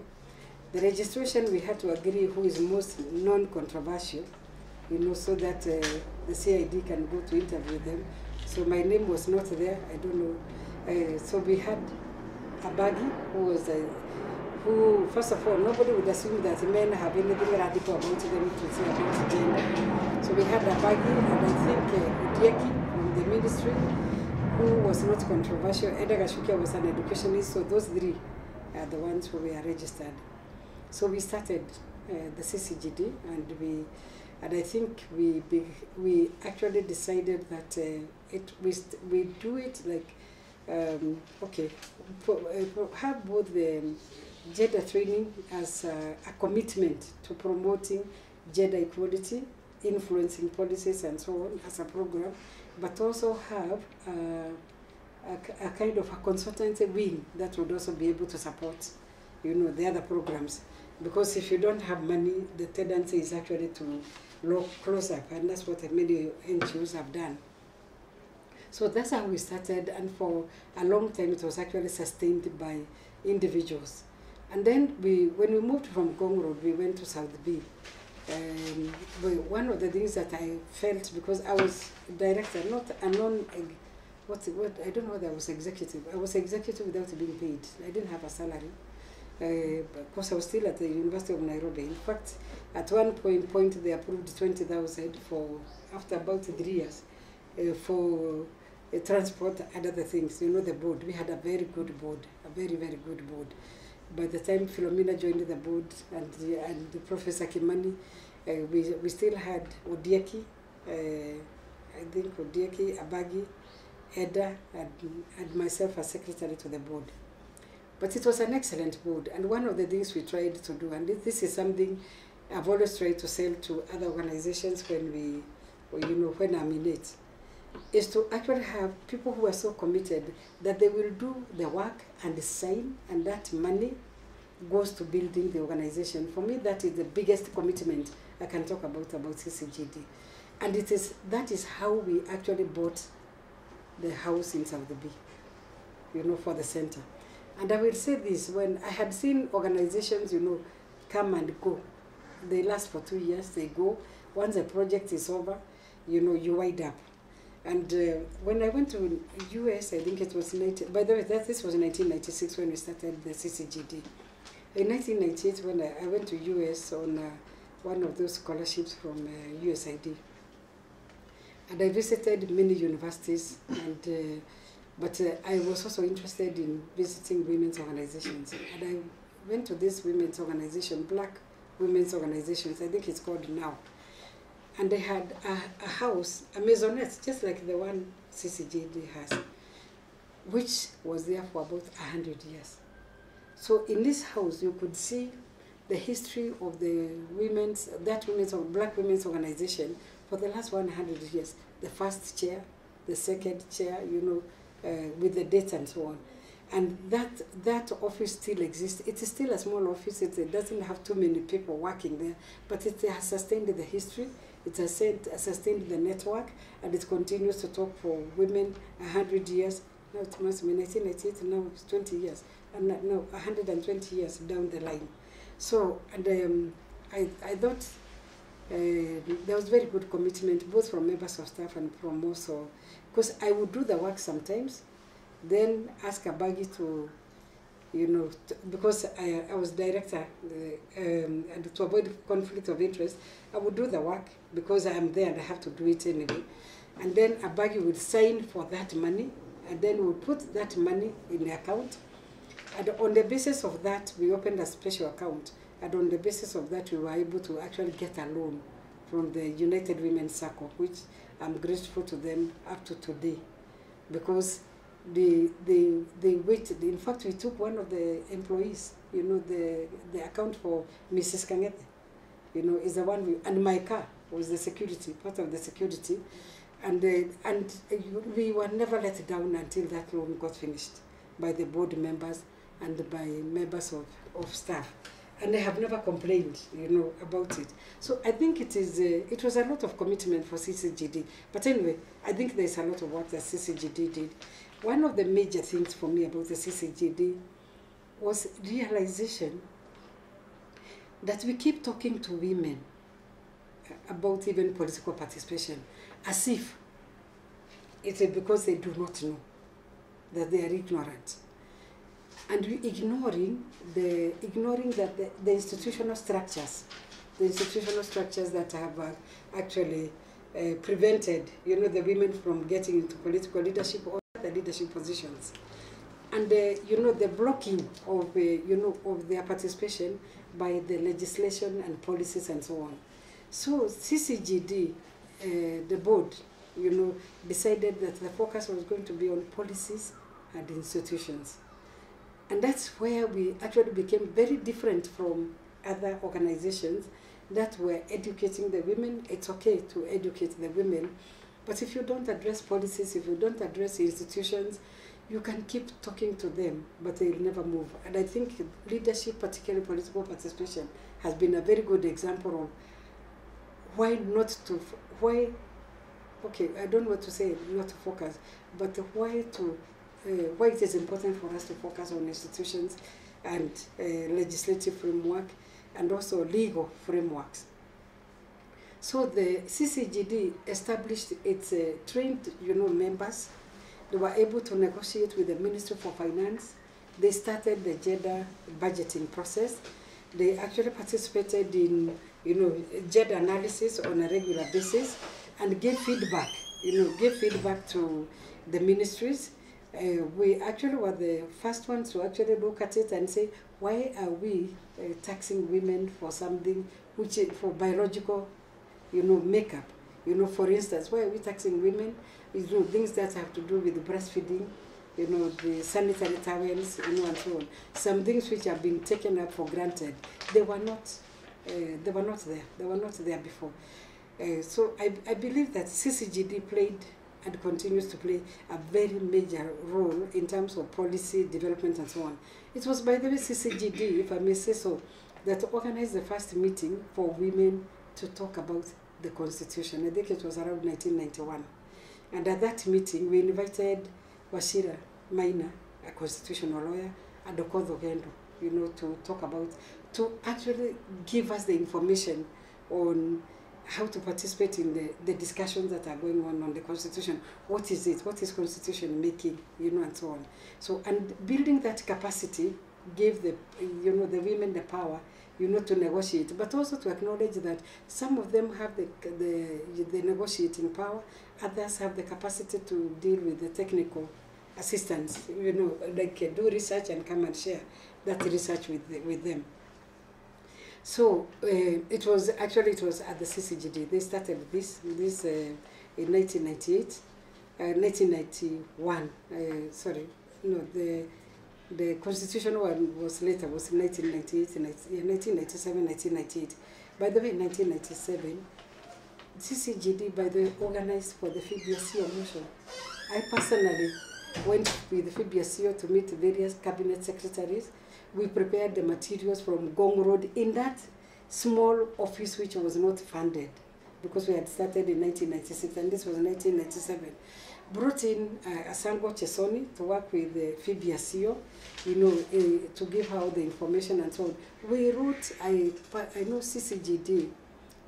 The registration, we had to agree who is most non-controversial, you know, so that the CID can go to interview them. So my name was not there, I don't know. So we had a baggy who, first of all, nobody would assume that men have anything radical about them to say about gender. So we had a baggy, and I think Udieki from the ministry, who was not controversial. Eda Gachukia was an educationist, so those 3 are the ones who were registered. So we started the CCGD, and I think we actually decided that we do it like have both the gender training as a commitment to promoting gender equality, influencing policies and so on as a program, but also have a kind of a consultancy wing that would also be able to support, you know, the other programs. Because if you don't have money, the tendency is actually to look close up, and that's what many NGOs have done. So that's how we started, and for a long time it was actually sustained by individuals. And then when we moved from Gong Road, we went to South B. But one of the things that I felt, because I was director, not a I don't know whether I was executive. I was executive without being paid. I didn't have a salary. Because I was still at the University of Nairobi. In fact, at one point they approved 20,000 after about 3 years for transport and other things. You know, the board. We had a very good board, a very, very good board. By the time Philomena joined the board and Professor Kimani, we still had Odieki, I think Odieki, Abagi, Eda, and myself as secretary to the board. But it was an excellent board, and one of the things we tried to do, and this is something I've always tried to sell to other organizations when I'm in it, is to actually have people who are so committed that they will do the work and sign, and that money goes to building the organization. For me, that is the biggest commitment I can talk about CCGD. And that is how we actually bought the house in South B, you know, for the center. And I will say this, when I had seen organizations, you know, come and go, they last for 2 years, they go. Once a project is over, you know, you wind up. And when I went to US, I think it was, by the way, this was 1996 when we started the CCGD. In 1998, when I went to US on one of those scholarships from USID, and I visited many universities, and but I was also interested in visiting women's organizations. And I went to this women's organization, Black Women's Organizations, I think it's called now. And they had a house, a maisonette, just like the one CCGD has, which was there for about 100 years. So in this house, you could see the history of the Black women's organization for the last 100 years. The first chair, the second chair, you know, with the dates and so on. And that office still exists. It is still a small office. It doesn't have too many people working there, but it has sustained the history. It has sustained the network, and it continues to talk for women 100 years. Now it must be 1998, now it's 20 years. And now 120 years down the line. So, and I thought there was very good commitment, both from members of staff and from also, because I would do the work sometimes, then ask Abagi to, you know, because I was director, and to avoid conflict of interest, I would do the work because I am there and I have to do it anyway. And then Abagi would sign for that money, and then we would put that money in the account. And on the basis of that, we opened a special account. And on the basis of that, we were able to actually get a loan from the United Women's Circle, which I'm grateful to them up to today, because they waited. In fact, we took one of the employees, you know, the account for Mrs. Kangete, you know, is the one and my car was the security, part of the security, and we were never let down until that loan got finished by the board members and by members of staff. And they have never complained, you know, about it. So I think it was a lot of commitment for CCGD. But anyway, I think there's a lot of work that CCGD did. One of the major things for me about the CCGD was realization that we keep talking to women about even political participation as if it is because they do not know, that they are ignorant. And we ignoring that the institutional structures that have actually prevented, you know, the women from getting into political leadership or the leadership positions, and you know, the blocking of you know, of their participation by the legislation and policies and so on. So CCGD, the board, you know, decided that the focus was going to be on policies and institutions. And that's where we actually became very different from other organizations that were educating the women. It's okay to educate the women, but if you don't address policies, if you don't address institutions, you can keep talking to them, but they'll never move. And I think leadership, particularly political participation, has been a very good example of why I don't want to say not to focus, but why it is important for us to focus on institutions and legislative framework and also legal frameworks. So the CCGD established its trained, you know, members. They were able to negotiate with the Ministry for Finance. They started the gender budgeting process. They actually participated in, you know, gender analysis on a regular basis and gave feedback, you know, to the ministries. We actually were the first ones to actually look at it and say, why are we taxing women for something which is for biological, you know, makeup? You know, for instance, why are we taxing women? You know, things that have to do with breastfeeding, you know, the sanitary towels, you know, and so on. Some things which are being taken up for granted, they were not there. They were not there before. So I believe that CCGD played and continues to play a very major role in terms of policy development and so on. It was, by the way, CCGD, if I may say so, that organized the first meeting for women to talk about the Constitution. I think it was around 1991. And at that meeting, we invited Wachira Maina, a constitutional lawyer, and Okoth Ogendo, you know, to talk about, to actually give us the information on how to participate in the discussions that are going on the Constitution. What is it? What is Constitution making? You know, and so on. So, and building that capacity gave the, you know, the women the power, you know, to negotiate, but also to acknowledge that some of them have the negotiating power, others have the capacity to deal with the technical assistance, you know, like do research and come and share that research with them. So it was at the CCGD. They started this in 1998, 1991. Sorry, no, the constitutional one was later, was in 1998, 1997, 1998. By the way, in 1997, CCGD, by the way, organized for the FIBSO motion. I personally went with the FIBSO to meet various cabinet secretaries. We prepared the materials from Gong Road in that small office which was not funded because we had started in 1996 and this was 1997. Brought in Asango Chesoni to work with the FIBSO, you know, to give her the information and so on. We wrote, I know CCGD,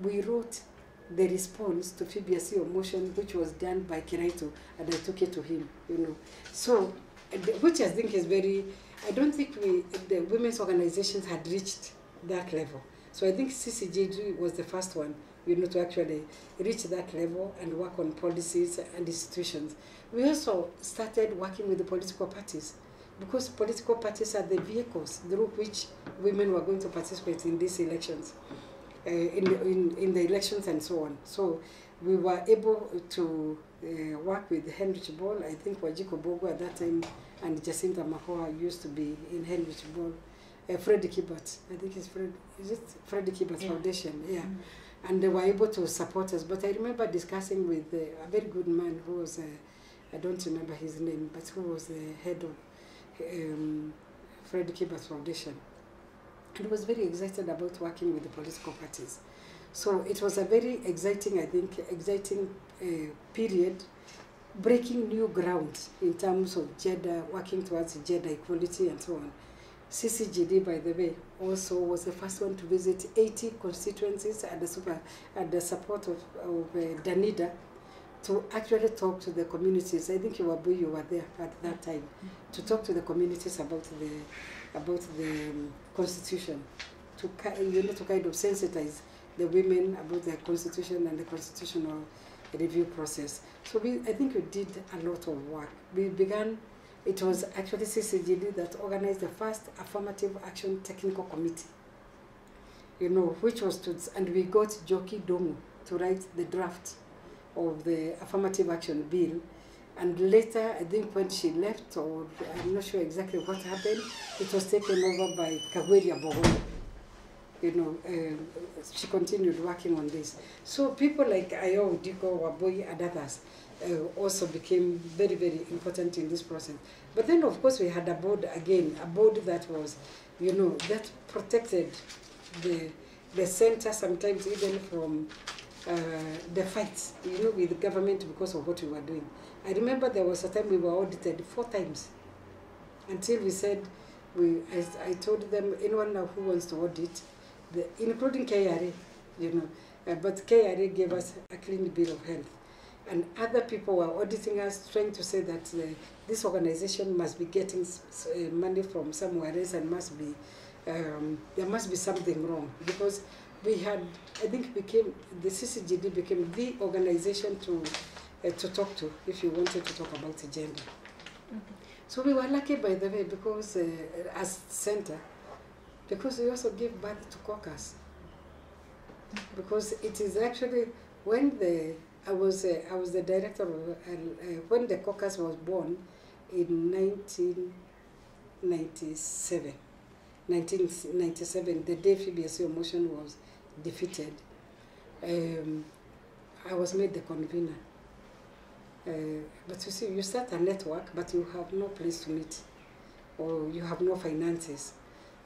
we wrote the response to FIBSO motion which was done by Kiraito and I took it to him, you know. So, which I think is very, I don't think the women's organizations had reached that level. So I think CCGD was the first one, you know, to actually reach that level and work on policies and institutions. We also started working with the political parties because political parties are the vehicles through which women were going to participate in these elections, in the elections and so on. So we were able to work with Henrich Ball, I think Wanjiku Bogo at that time, and Jacinta Mahoa used to be in Henrich Ball. Freddie Kibert, I think it's Freddie Kibert's foundation, yeah. Mm-hmm. And they were able to support us. But I remember discussing with a very good man who was, I don't remember his name, but who was the head of Freddie Kibert's foundation. And was very excited about working with the political parties. So it was a very exciting, I think, period, breaking new ground in terms of gender, working towards gender equality and so on. CCGD, by the way, also was the first one to visit 80 constituencies and the support of Danida to actually talk to the communities. I think you were there at that time, to talk to the communities about the Constitution, to kind of sensitize the women about the Constitution and the constitutional review process. So I think we did a lot of work. We began. It was actually CCGD that organized the first affirmative action technical committee, you know, which was and we got Joki Dongo to write the draft of the affirmative action bill. And later, I think when she left, or I'm not sure exactly what happened, it was taken over by Kagweria Bogo. You know, she continued working on this. So people like Ayo, Diko, Waboi, and others also became very, very important in this process. But then, of course, we had a board again, a board that was, you know, that protected the center sometimes even from the fights, you know, with the government because of what we were doing. I remember there was a time we were audited 4 times until we said, I told them, anyone now who wants to audit, including KRA, you know, but KRA gave us a clean bill of health. And other people were auditing us, trying to say that this organization must be getting money from somewhere else and there must be something wrong. Because we had, I think the CCGD became the organization to talk to if you wanted to talk about gender. Mm-hmm. So we were lucky, by the way, because as center, because we also gave birth to Caucus. Because it is actually when I was the director of, when the Caucus was born in 1997. 1997, the day FIBSO motion was defeated, I was made the convener. But you see, you start a network, but you have no place to meet, or you have no finances.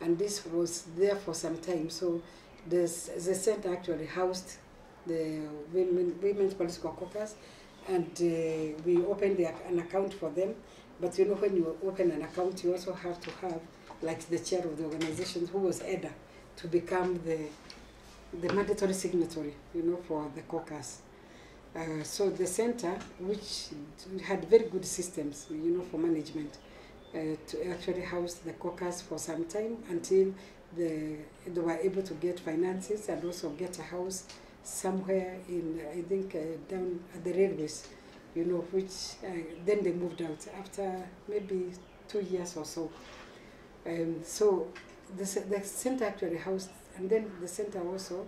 And this was there for some time. So the center actually housed the women's political caucus, and we opened an account for them. But you know, when you open an account, you also have to have like the chair of the organization, who was EDA, to become the mandatory signatory, you know, for the caucus. So the center, which had very good systems, you know, for management, to actually house the caucus for some time until they were able to get finances and also get a house somewhere in, I think, down at the railways, you know, which then they moved out after maybe 2 years or so. So the center actually housed, and then the center also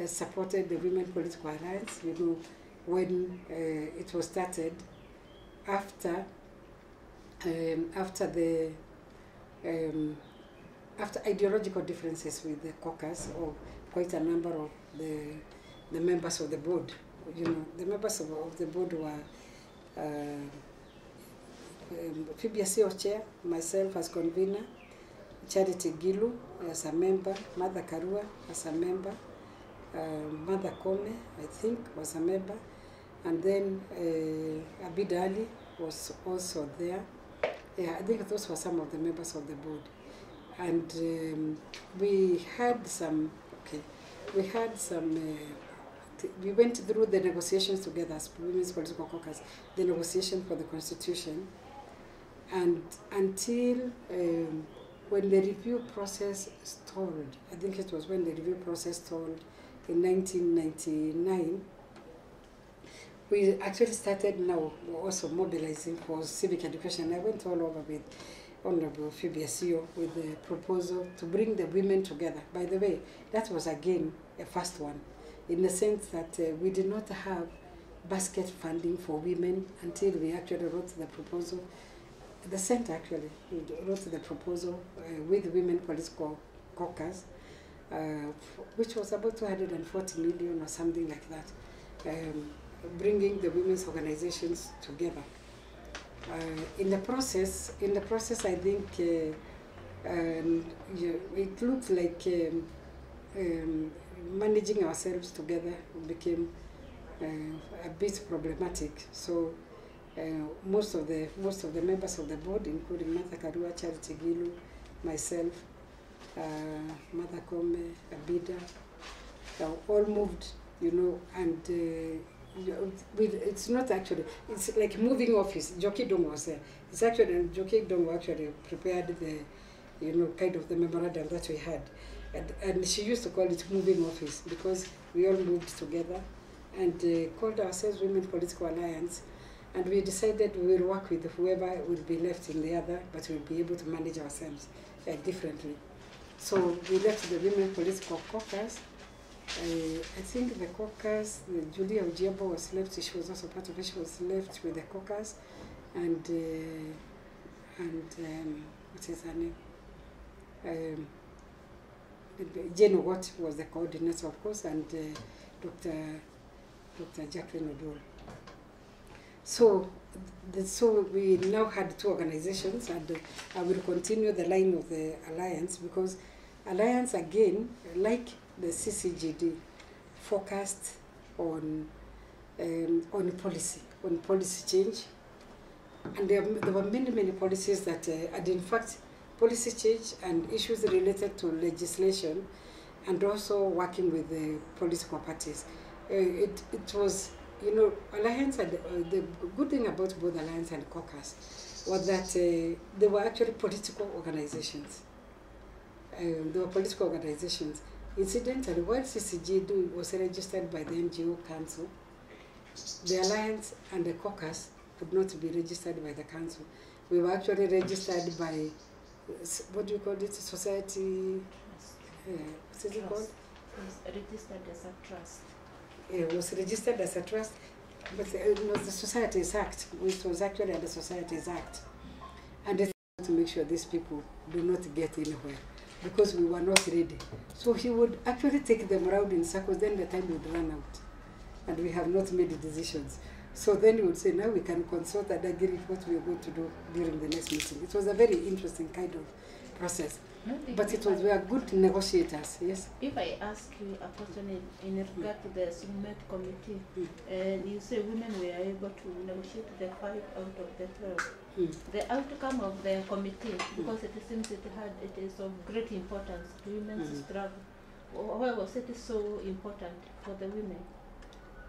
supported the Women Political Alliance, you know, when it was started after ideological differences with the caucus, or quite a number of the members of the board. You know, the members of the board were PBSO chair, myself as convener, Charity Gilu as a member, Mother Karua as a member, Mother Kome, I think, was a member, and then Abid Ali was also there. Yeah, I think those were some of the members of the board. And we had some, we went through the negotiations together as Women's Political Caucus, the negotiation for the Constitution, and until when the review process stalled, I think it was when the review process stalled in 1999, we actually started now also mobilizing for civic education. I went all over with Honorable FBSO with the proposal to bring the women together. By the way, that was again a first one, in the sense that we did not have basket funding for women until we actually wrote the proposal. The center actually wrote the proposal with Women Political Caucus, which was about 240 million or something like that, bringing the women's organizations together. In the process, I think it looked like managing ourselves together became a bit problematic. So most of the members of the board, including Mother Karua, Charity Gilu, myself, Mother Kome, Abida, all moved, you know, and it's not actually, it's like moving office. Joki Dong was there. It's actually, Joki Dong actually prepared the, you know, kind of the memorandum that we had. And she used to call it moving office because we all moved together and called ourselves Women Political Alliance. And we decided we will work with whoever will be left in the other, but we'll be able to manage ourselves differently. So we left the Women Political Caucus. I think the caucus, Julia Ojiabo was left, she was also part of it, she was left with the caucus, and what is her name? Jane Watt was the coordinator, of course, and Dr. Jacqueline Odol. So we now had two organizations, and I will continue the line of the Alliance, because Alliance, again, like the CCGD, focused on policy change, and there were many policies that, and in fact, policy change and issues related to legislation, and also working with the political parties. It was, you know, Alliance, and the good thing about both Alliance and Caucus was that they were actually political organizations. They were political organizations. Incidentally, while CCGD was registered by the NGO Council, the Alliance and the Caucus could not be registered by the Council. We were actually registered by, what do you call it, society, what's it called? It was registered as a trust. It was registered as a trust, but it was the Societies Act, which was actually under the Societies Act. And it's to make sure these people do not get anywhere, because we were not ready. So he would actually take them around in circles, then the time would run out, and we have not made decisions. So then we would say, now we can consult and agree what we are going to do during the next meeting. It was a very interesting kind of process. But it was, we are good negotiators, yes. If I ask you a question in regard to the Summit Committee, and you say women were able to negotiate the 5 out of the 12, the outcome of the committee, because it seems it is of great importance to women's struggle. Why was it so important for the women?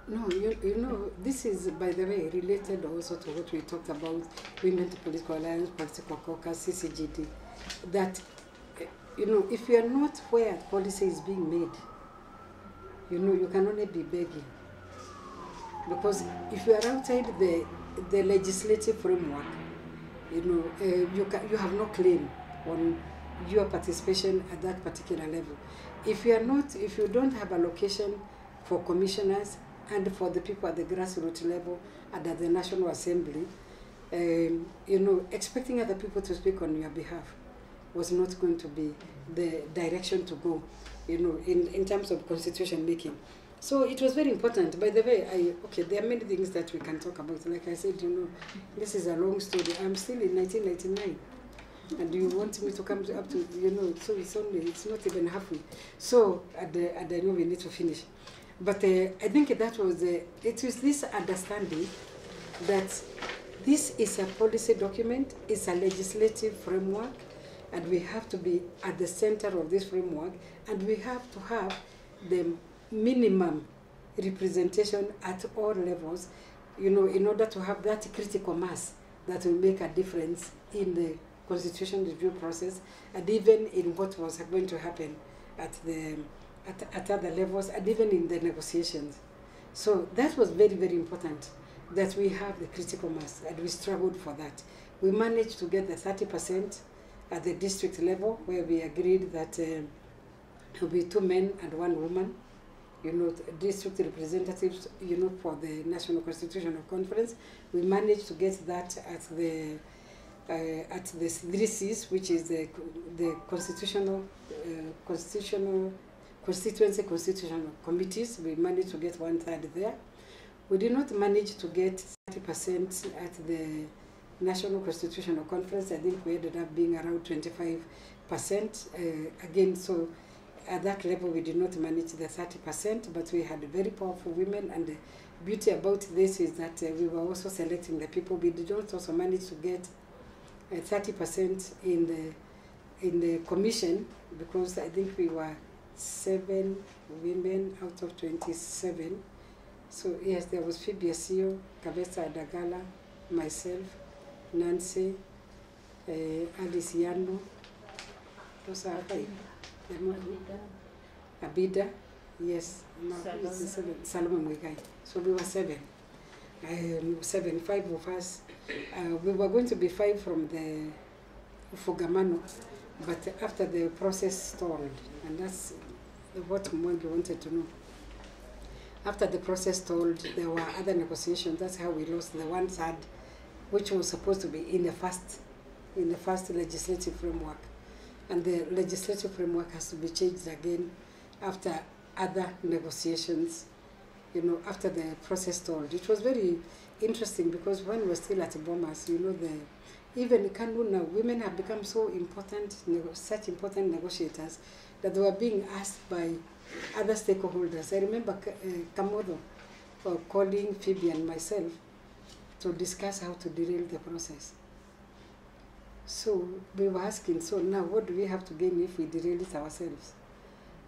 No, you know, this is, by the way, related also to what we talked about, Women to Political Alliance, Political Caucus, CCGD, that, you know, if you are not where policy is being made, you know, you can only be begging. Because if you are outside the legislative framework, you know, you have no claim on your participation at that particular level. If you don't have allocation for commissioners and for the people at the grassroots level and at the National Assembly, you know, expecting other people to speak on your behalf was not going to be the direction to go, you know, in terms of constitution making. So it was very important. By the way, there are many things that we can talk about. Like I said, you know, this is a long story. I'm still in 1999. And you want me to come up to, you know, so it's not even halfway. So I know we need to finish. But I think that was, it was this understanding that this is a policy document, it's a legislative framework, and we have to be at the center of this framework, and we have to have the minimum representation at all levels, you know, in order to have that critical mass that will make a difference in the constitution review process, and even in what was going to happen at other levels, and even in the negotiations. So that was very, very important, that we have the critical mass, and we struggled for that. We managed to get the 30% at the district level, where we agreed that it will be 2 men and 1 woman, you know, district representatives, you know, for the National Constitutional Conference. We managed to get that at the 3Cs, which is the constituency constitutional committees. We managed to get 1/3 there. We did not manage to get 30% at the National Constitutional Conference. I think we ended up being around 25%. Again, so at that level we did not manage the 30%, but we had very powerful women, and the beauty about this is that we were also selecting the people. We did not also manage to get 30% in the commission, because I think we were 7 women out of 27. So yes, there was Phoebe Asio, Kabesa Adagala, myself, Nancy, Alice Yano, those are 5. Abida, yes, Salomon Mwigai. So we were 7. 5 of us. We were going to be 5 from the Ufungamano, but after the process stalled, and that's what Mwangi wanted to know. After the process stalled, there were other negotiations. That's how we lost the 1/3, which was supposed to be in the first legislative framework. And the legislative framework has to be changed again after other negotiations, you know, after the process stalled. It was very interesting, because when we were still at Bomas, you know, even in Kandu now, women have become so important, such important negotiators, that they were being asked by other stakeholders. I remember Kamodo calling Phoebe and myself to discuss how to derail the process. So we were asking, so now what do we have to gain if we derail it ourselves?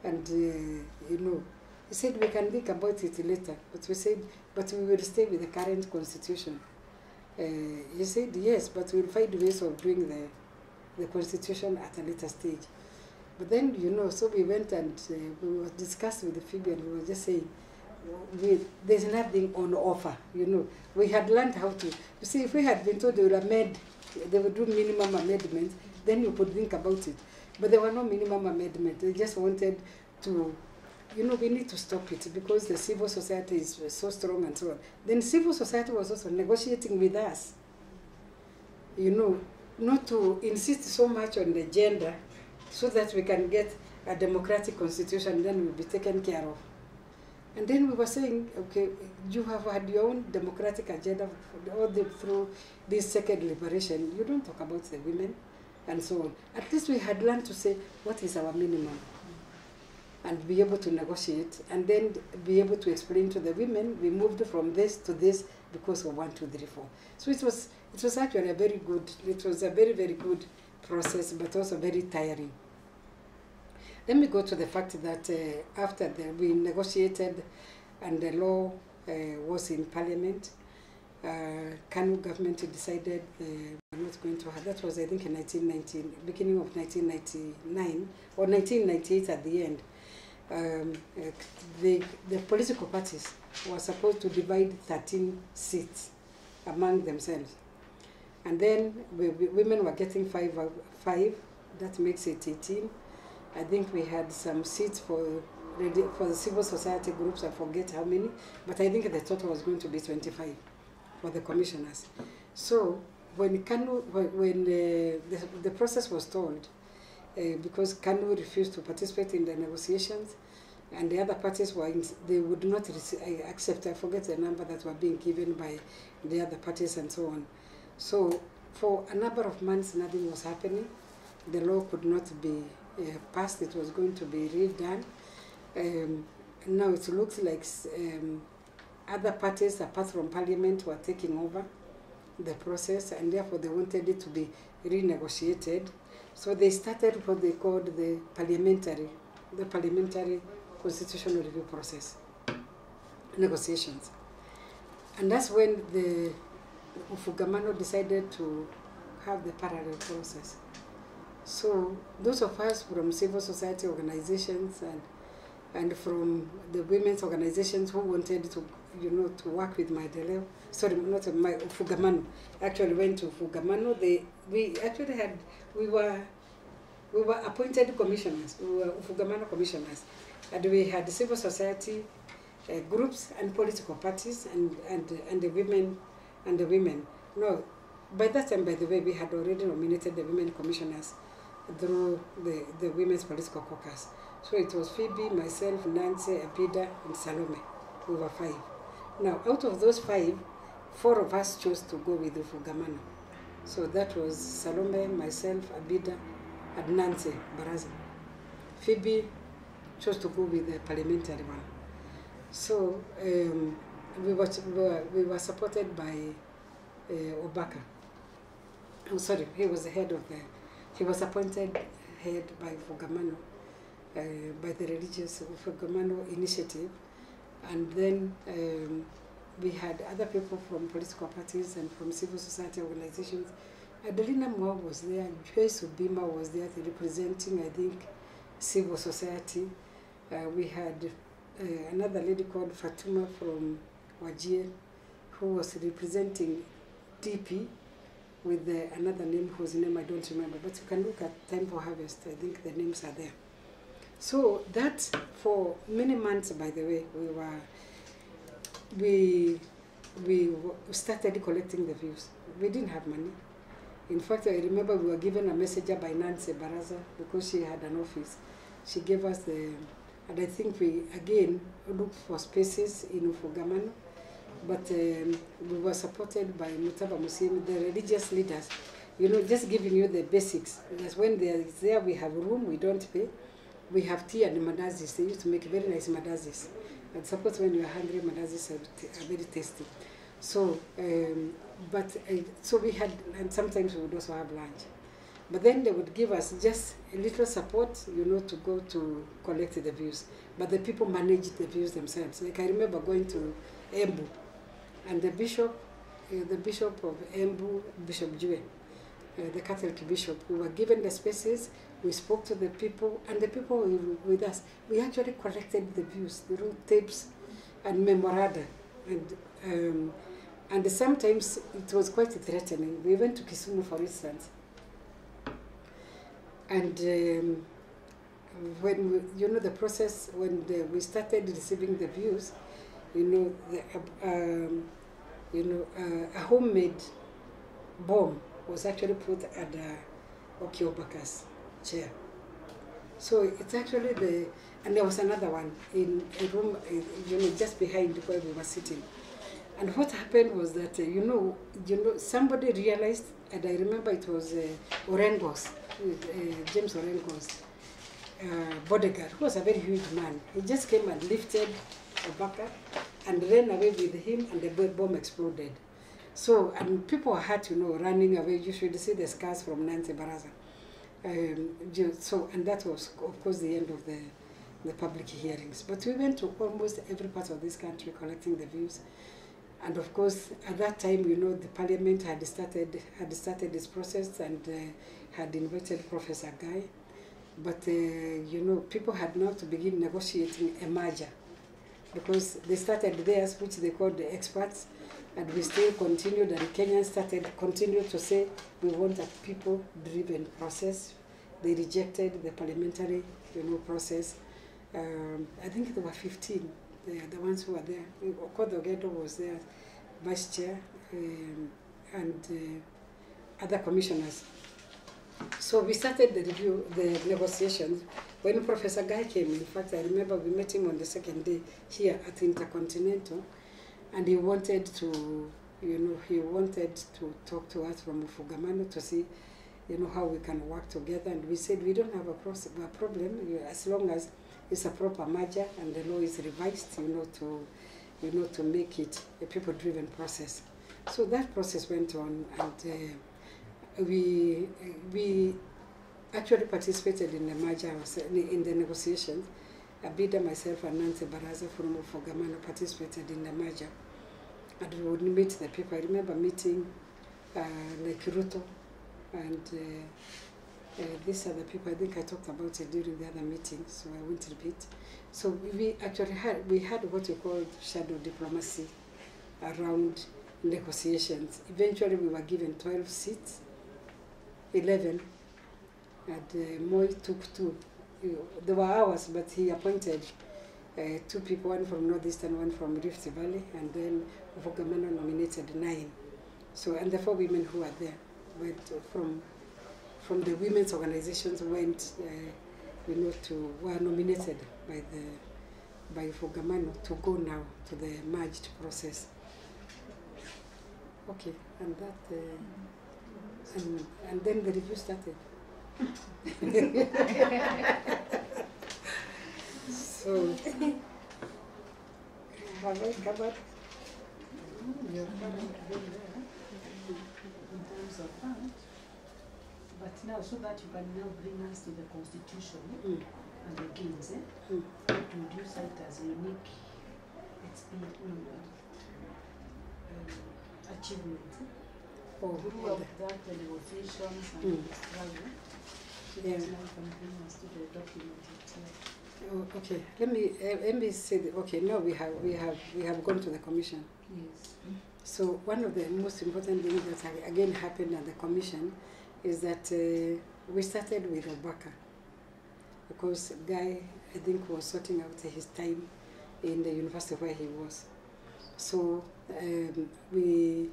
And, you know, he said we can think about it later, but we said, but we will stay with the current constitution. He said, yes, but we'll find ways of doing the constitution at a later stage. But then, you know, so we went and we were discussing with the Phoebe, and we were just saying, there's nothing on offer, you know. We had learned how to, you see, if we had been told they would do minimum amendments, then you could think about it. But there were no minimum amendments. They just wanted to, you know, we need to stop it because the civil society is so strong and so on. Then civil society was also negotiating with us, you know, not to insist so much on the gender so that we can get a democratic constitution, then we'll be taken care of. And then we were saying, okay, you have had your own democratic agenda through this second liberation. You don't talk about the women and so on. At least we had learned to say, what is our minimum? And be able to negotiate, and then be able to explain to the women, we moved from this to this because of 1, 2, 3, 4. So it was actually a very good, it was a very, very good process, but also very tiring. Then we go to the fact that after we negotiated and the law was in Parliament, Kanu government decided they were not going to have, that was I think in 1990, beginning of 1999, or 1998 at the end. The political parties were supposed to divide 13 seats among themselves. And then women were getting 5, that makes it 18. I think we had some seats for the civil society groups, I forget how many, but I think the total was going to be 25 for the commissioners. So when the process was told, because Kanu refused to participate in the negotiations, and the other parties they would not accept, I forget the number that were being given by the other parties and so on. So for a number of months, nothing was happening. The law could not be passed. It was going to be redone. Now it looks like other parties, apart from Parliament, were taking over the process, and therefore they wanted it to be renegotiated. So they started what they called the parliamentary constitutional review process, negotiations. And that's when the Ufungamano decided to have the parallel process. So those of us from civil society organizations and from the women's organizations who wanted to, to work with Ufungamano, actually went to Ufungamano. We were appointed commissioners. We were Ufungamano commissioners, and we had civil society groups and political parties and the women. No, by that time, by the way, we had already nominated the women commissioners through the women's political caucus. So it was Phoebe, myself, Nancy, Abida, and Salome. We were 5. Now, out of those 5, 4 of us chose to go with Ufungamano. So that was Salome, myself, Abida, and Nancy Baraza. Phoebe chose to go with the parliamentary one. So we were supported by Obaka. Oh, sorry, he was the head of he was appointed head by Ufungamano, by the religious Ufungamano initiative. And then we had other people from political parties and from civil society organizations. Adelina Moa was there, Joyce Obima was there representing, I think, civil society. We had another lady called Fatuma from Wajir, who was representing DP with another name whose name I don't remember, but you can look at Time for Harvest, I think the names are there. So that, for many months, by the way, we started collecting the views. We didn't have money. In fact, I remember we were given a messenger by Nancy Baraza because she had an office. She gave us and I think we again looked for spaces in Ufungamano, but we were supported by Mutaba Musim, the religious leaders, just giving you the basics. Because when they are there, we have room, we don't pay. We have tea and mandazis. They used to make very nice mandazis. And suppose when you are hungry, mandazis are very tasty. So, so we had, and sometimes we would also have lunch. But then they would give us just a little support, to go to collect the views. But the people managed the views themselves. Like I remember going to Embu, and the bishop of Embu, Bishop Jue, the Catholic bishop, we were given the spaces. We spoke to the people, and the people were with us. We actually collected the views, the tapes and memoranda, and sometimes it was quite threatening. We went to Kisumu, for instance, and when the process, when we started receiving the views, a homemade bomb was actually put at Okiobaka's chair. So it's actually And there was another one in a room, just behind where we were sitting. And what happened was that, somebody realized, and I remember it was Orengo's, James Orengo's bodyguard, who was a very huge man. He just came and lifted a bucket and ran away with him, and the bomb exploded. So, and people were hurt, running away. You should see the scars from Nancy Baraza. And that was, of course, the end of the public hearings. But we went to almost every part of this country collecting the views. And of course, at that time, the parliament had started this process and had invited Professor Guy. But, people had now to begin negotiating a merger, because they started theirs, which they called the experts, and we still continued, and Kenyans continued to say, we want a people-driven process. They rejected the parliamentary, process. I think there were 15, the ones who were there. Okoth Ogedo was there, vice chair, and other commissioners. So we started the negotiations. When Professor Guy came, in fact, I remember we met him on the second day here at Intercontinental, and he wanted to, talk to us from Ufungamano to see, how we can work together. And we said we don't have a problem as long as it's a proper merger and the law is revised, to make it a people-driven process. So that process went on, and we actually participated in the merger, in the negotiations. Abida, myself, and Nancy Baraza from Ufungamano participated in the merger. And we would meet the people. I remember meeting like Ruto and these are the people. I think I talked about it during the other meeting, so I won't repeat. So we actually had what we called shadow diplomacy around negotiations. Eventually we were given 12 seats, 11, and Moi took 2. There were ours, but he appointed 2 people, one from Northeastern, one from Rift Valley, and then Ufungamano nominated 9. So, and the 4 women who were there went from the women's organizations went, were nominated by Ufungamano to go now to the merged process. Okay, and that, and then the review started. So, have I covered? You're covered very well in terms of that. But now, so that you can now bring us to the Constitution and the gains, what would you cite as unique achievements? Throughout that, the negotiations and the struggle, so that now you can bring us to the document itself. Oh, okay. Let me say that, okay, now we have gone to the commission. Yes. So one of the most important things that again happened at the commission is that we started with Obaka, because Guy, I think, was sorting out his time in the university where he was. So we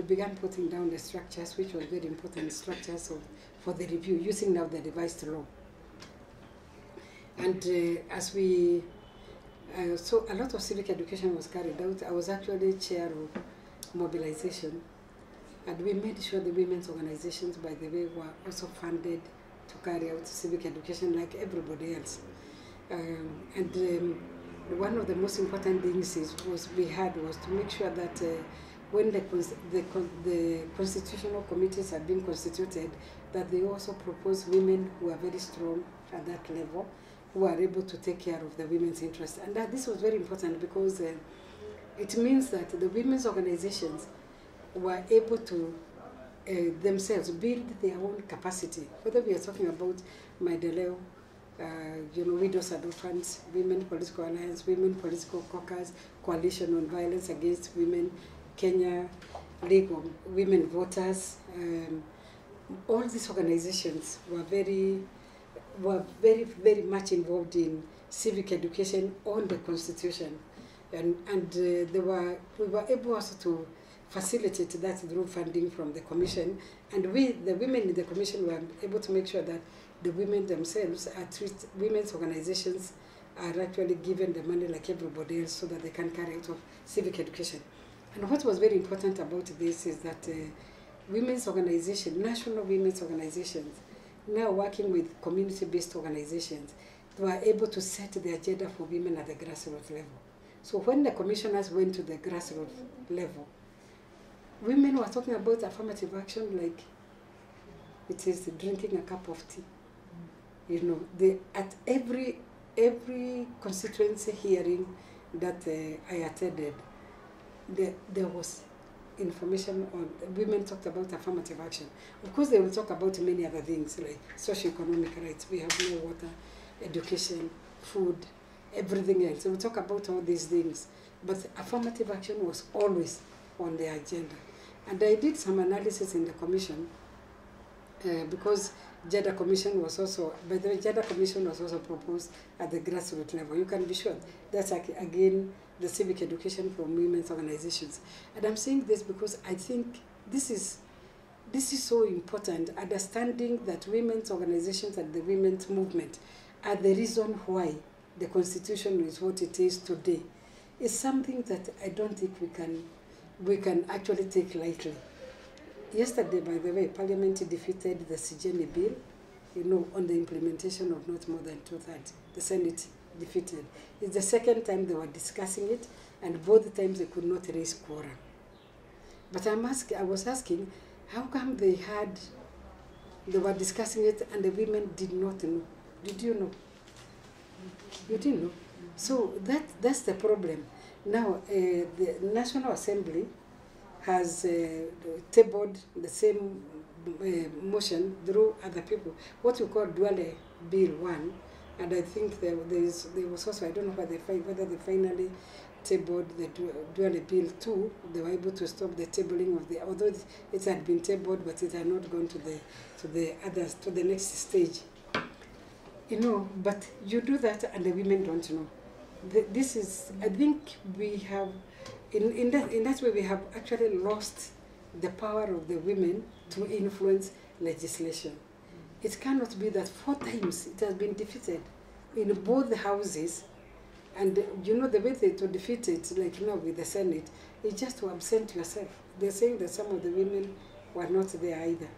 began putting down the structures, which were very important structures for the review, using now the revised law. And as we, so a lot of civic education was carried out. I was actually chair of mobilization, and we made sure the women's organizations, by the way, were also funded to carry out civic education like everybody else. One of the most important things was to make sure that when the constitutional committees are being constituted, that they also propose women who are very strong at that level, who are able to take care of the women's interests. And this was very important, because it means that the women's organizations were able to themselves build their own capacity. Whether we are talking about Maideleo, Widows and Orphans, Women Political Alliance, Women Political Caucus, Coalition on Violence Against Women, Kenya League of Women Voters, all these organizations were very, very much involved in civic education on the Constitution, and we were able also to facilitate that through funding from the Commission, and the women in the Commission, were able to make sure that the women themselves women's organizations are actually given the money like everybody else so that they can carry out of civic education. And what was very important about this is that women's organizations, national women's organizations, now working with community-based organizations, they were able to set the agenda for women at the grassroots level. So when the commissioners went to the grassroots level, women were talking about affirmative action like it is drinking a cup of tea. You know, at every constituency hearing that I attended, there was information on women talked about affirmative action. Of course, they will talk about many other things like socio-economic rights. We have no water, education, food, everything else. They will talk about all these things. But affirmative action was always on the agenda. And I did some analysis in the commission because Gender Commission was also, by the way, Gender Commission was also proposed at the grassroots level. You can be sure that's again the civic education from women's organizations. And I'm saying this because I think this is so important, understanding that women's organizations and the women's movement are the reason why the Constitution is what it is today. It's something that I don't think we can actually take lightly. Yesterday, by the way, Parliament defeated the CCGD bill, you know, on the implementation of not more than 2/3. The Senate defeated. It's the second time they were discussing it, and both times they could not raise quorum. But I was asking, how come they were discussing it and the women did not know? Did you know? You didn't know. So that's the problem. Now, the National Assembly has tabled the same motion through other people, what we call Duale Bill 1, and I think there was also, I don't know whether they finally tabled the Duale Bill 2. They were able to stop the tabling of although it had been tabled, but it had not gone to the next stage. You know, but you do that and the women don't know. This is, I think we have, in that way we have actually lost the power of the women to influence legislation. It cannot be that 4 times it has been defeated in both the houses, and you know the way to defeat it, like now with the Senate, is just to absent yourself. They're saying that some of the women were not there either,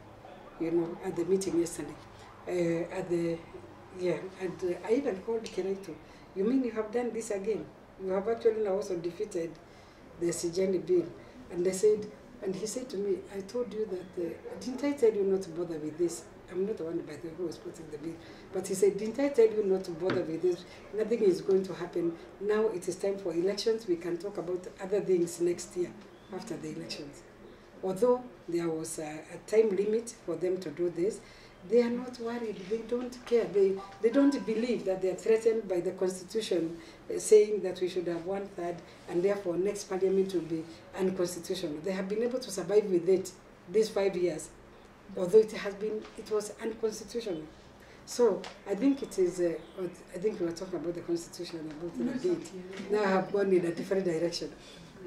you know, at the meeting yesterday. And I even called Keraito. You mean you have done this again? You have actually now also defeated the CCGD bill. And they said, and he said to me, I told you that, didn't I tell you not to bother with this? I'm not the one, by the way, who was putting the bill. But he said, didn't I tell you not to bother with this? Nothing is going to happen. Now it is time for elections. We can talk about other things next year after the elections. Although there was a time limit for them to do this, they are not worried. They don't care. They don't believe that they are threatened by the Constitution saying that we should have 1/3 and therefore next parliament will be unconstitutional. They have been able to survive with it these 5 years, although it was unconstitutional. So I think it is, I think we were talking about the Constitution and about the date. Now I have gone in a different direction.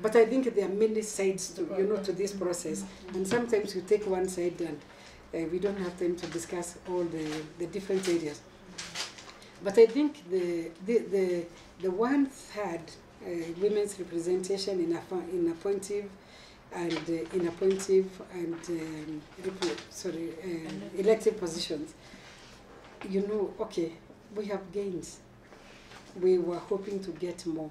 But I think there are many sides to this process, and sometimes you take one side and we don't have time to discuss all the different areas. But I think the 1/3 women's representation in appointive and elective positions, you know, okay, we have gains. We were hoping to get more.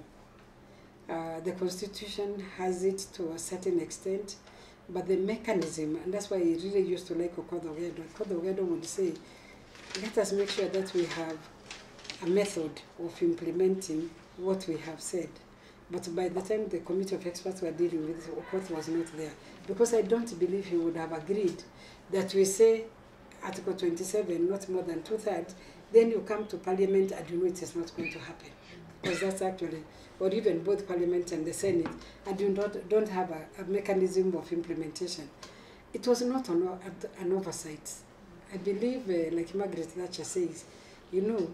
The Constitution has it to a certain extent, but the mechanism, and that's why I really used to like Okoth-Ogedo. Okoth-Ogedo would say, let us make sure that we have a method of implementing what we have said. But by the time the committee of experts were dealing with it, Okoth was not there. Because I don't believe he would have agreed that we say Article 27, not more than 2/3, then you come to Parliament and you know it is not going to happen. Because that's actually, or even both Parliament and the Senate, and you don't have a mechanism of implementation. It was not an oversight. I believe, like Margaret Thatcher says, you know,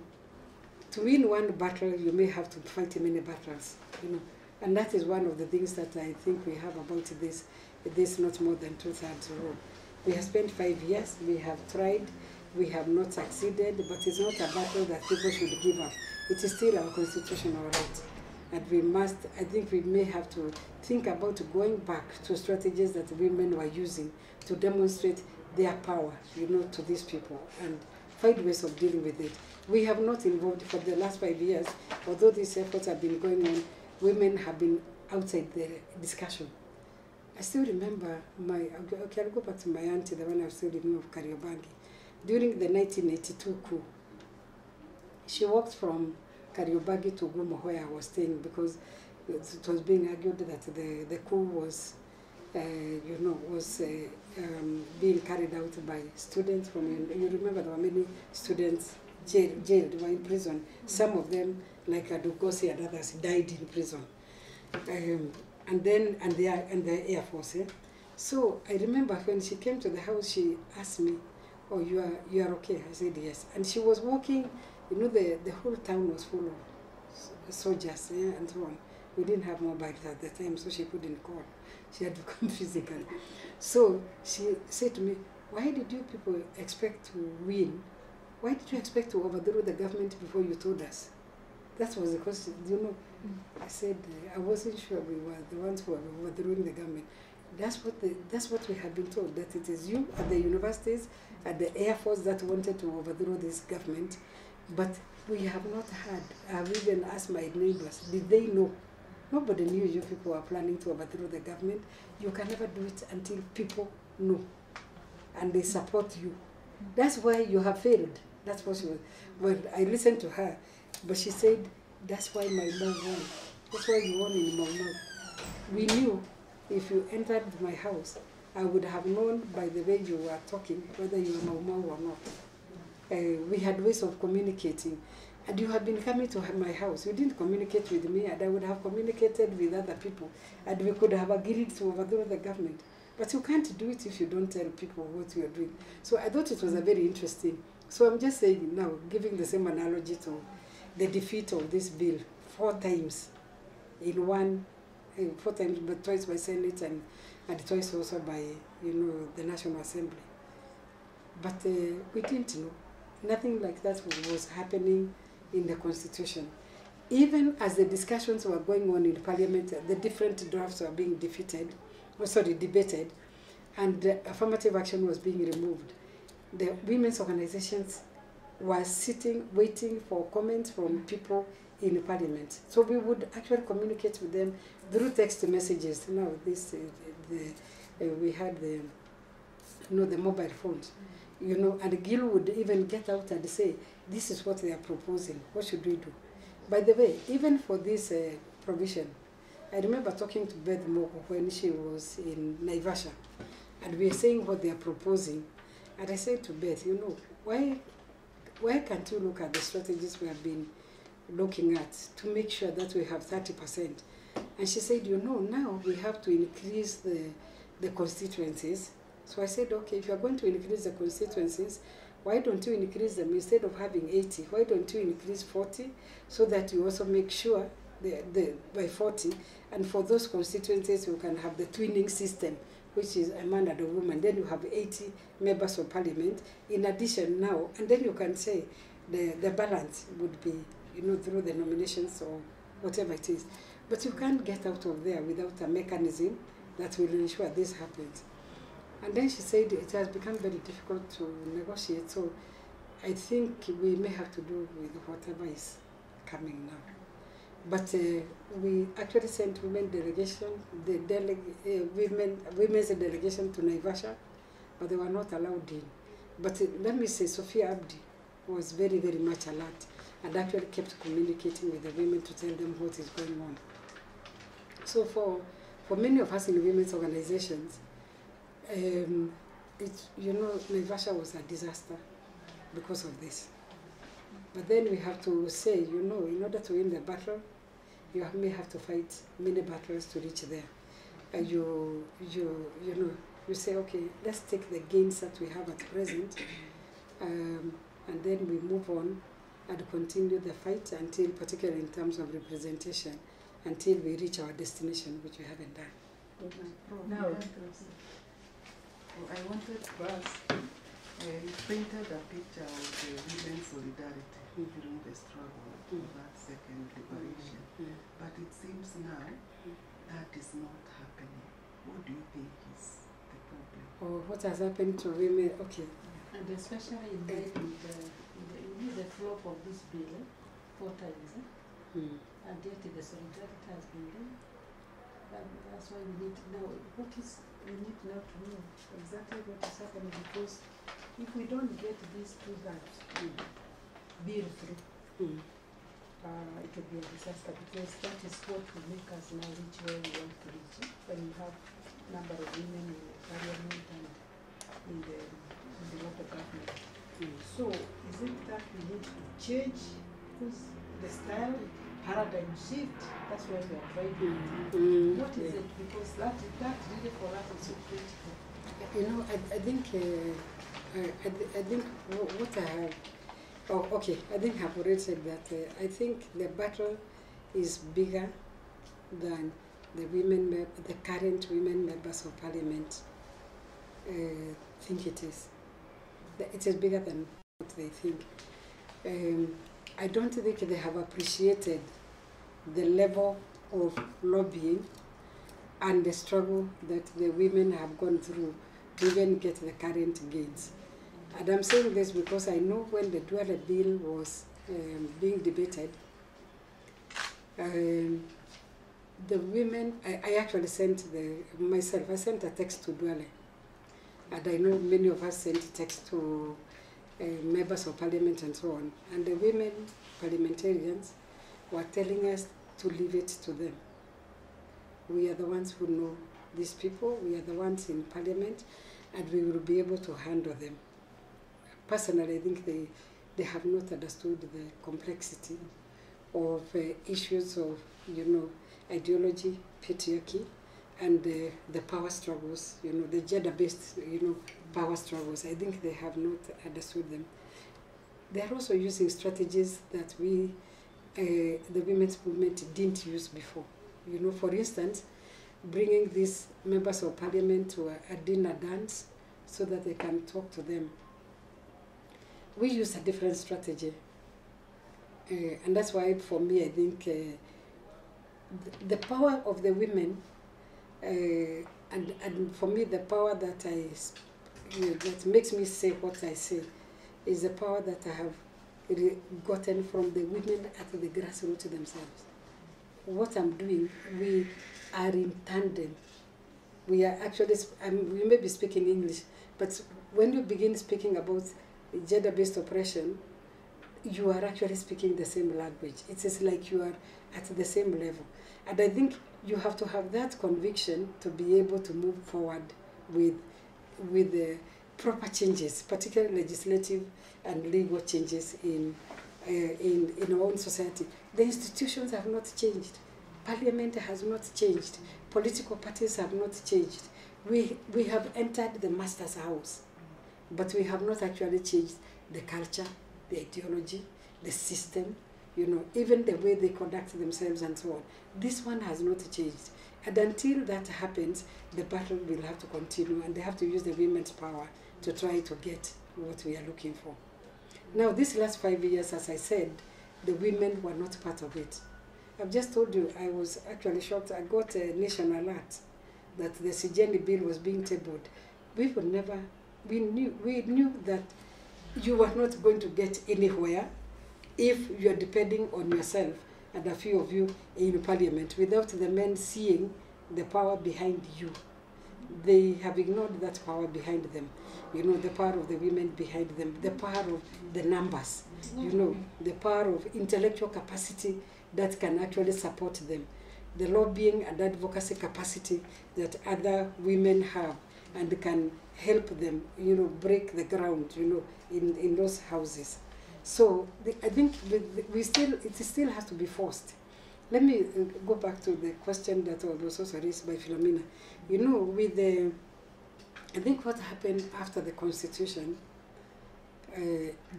to win one battle, you may have to fight many battles, you know. And that is one of the things that I think we have about this not more than 2/3 rule. We have spent 5 years, we have tried, we have not succeeded, but it's not a battle that people should give up. it is still our constitutional right. And we must, I think we may have to think about going back to strategies that women were using to demonstrate their power, to these people and find ways of dealing with it. We have not involved for the last 5 years, although these efforts have been going on, women have been outside the discussion. I still remember I'll go back to my auntie, the one I was still living of Kariobangi. During the 1982 coup, she walked from Kariobangi to Goma, where I was staying, because it was being argued that the coup was, being carried out by students from, you remember there were many students jailed, were in prison. Some of them, like advocacy and others, died in prison. And the Air Force. So I remember when she came to the house, she asked me, "Oh, you are okay?" I said yes. And she was walking, the whole town was full of soldiers and so on. We didn't have mobiles at the time, so she couldn't call. She had to come physically. So she said to me, "Why did you people expect to win? Why did you expect to overthrow the government before you told us?" That was the question, I said, I wasn't sure we were the ones who were overthrowing the government. That's what we had been told, that it is you at the universities, at the Air Force that wanted to overthrow this government. But we have not had, I've even asked my neighbors, did they know? Nobody knew you people were planning to overthrow the government. You can never do it until people know and they support you. That's why you have failed. That's what she was. Well, I listened to her, but she said, that's why my mom won. That's why you won in Mau Mau. We knew if you entered my house, I would have known by the way you were talking whether you were Mau Mau or not. We had ways of communicating. And you had been coming to my house. You didn't communicate with me, and I would have communicated with other people, and we could have agreed to overthrow the government. But you can't do it if you don't tell people what you are doing. So I thought it was a very interesting. So I'm just saying now, giving the same analogy to the defeat of this bill 4 times in one, 4 times, but twice by Senate and twice also by, the National Assembly. But we didn't know. Nothing like that was happening in the Constitution. Even as the discussions were going on in Parliament, the different drafts were being debated, and affirmative action was being removed. The women's organizations were sitting, waiting for comments from people in Parliament. So we would actually communicate with them through text messages. Now we had the mobile phones. And Gil would even get out and say, this is what they are proposing, what should we do? By the way, even for this provision, I remember talking to Beth Moko when she was in Naivasha, and we were saying what they are proposing. And I said to Beth, why can't you look at the strategies we have been looking at to make sure that we have 30%? And she said, now we have to increase the constituencies. So I said, okay, if you're going to increase the constituencies, why don't you increase them? Instead of having 80, why don't you increase 40, so that you also make sure by 40, and for those constituencies you can have the twinning system, which is a man and a woman. Then you have 80 members of parliament in addition now, and then you can say the balance would be, through the nominations or whatever it is. But you can't get out of there without a mechanism that will ensure this happens. And then she said it has become very difficult to negotiate, so I think we may have to do with whatever is coming now. But we actually sent women's delegation to Naivasha, but they were not allowed in. But let me say, Sophia Abdi was very, very much alert and actually kept communicating with the women to tell them what is going on. So for many of us in women's organizations, Naivasha was a disaster because of this. But then we have to say, in order to win the battle, you may have to fight many battles to reach there. And you say, okay, let's take the gains that we have at present, and then we move on and continue the fight until, particularly in terms of representation, until we reach our destination, which we haven't done. Now, I wanted to ask, you painted a picture of the women's solidarity. during the struggle for that second liberation. But it seems now that is not happening. What do you think is the problem? Or what has happened to women? Okay. And especially in light with the flop of this bill, 4 times, and yet the solidarity has been there. That's why we need to know we need now to know exactly what is happening, because if we don't get these 2 guys bill through, it will be a disaster, because that is what will make us now reach where we want to reach. When we have number of women in the parliament and in the local government. So is it that we need to change the style, paradigm shift? That's why we are trying. What is it? Because that really for us is so critical. You know, I think what I have. Oh, okay. I think I've already said that. I think the battle is bigger than the current women members of parliament think it is. It is bigger than what they think. I don't think they have appreciated the level of lobbying and the struggle that the women have gone through to even get the current gains. And I'm saying this because I know when the Duale bill was being debated, the women, I actually sent I sent a text to Duale. And I know many of us sent text to members of parliament and so on. And the women parliamentarians were telling us to leave it to them. We are the ones who know these people, we are the ones in parliament, and we will be able to handle them. Personally, I think they have not understood the complexity of issues of, ideology, patriarchy, and the power struggles, the gender-based, power struggles. I think they have not understood them. They are also using strategies that the women's movement didn't use before. For instance, bringing these members of parliament to a dinner dance so that they can talk to them. We use a different strategy. And that's why, for me, I think the power of the women, and for me, the power that that makes me say what I say, is the power that I have gotten from the women at the grassroots themselves. What I'm doing, we are in tandem. We are actually, we may be speaking English, but when you begin speaking about gender-based oppression, you are actually speaking the same language. It is like you are at the same level. And I think you have to have that conviction to be able to move forward with the proper changes, particularly legislative and legal changes in our own society. The institutions have not changed. Parliament has not changed. Political parties have not changed. We have entered the master's house, but we have not actually changed the culture, the ideology, the system, even the way they conduct themselves and so on. This one has not changed. And until that happens, the battle will have to continue, and they have to use the women's power to try to get what we are looking for. Now, these last 5 years, as I said, the women were not part of it. I've just told you, I was actually shocked. I got a national alert that the CCGD bill was being tabled. We knew that you were not going to get anywhere if you are depending on yourself and a few of you in parliament without the men seeing the power behind you. They have ignored that power behind them. The power of the women behind them, the power of the numbers, the power of intellectual capacity that can actually support them, the lobbying and advocacy capacity that other women have and can help them, break the ground, in those houses. So I think it still has to be forced. Let me go back to the question that was also raised by Philomena. I think what happened after the Constitution,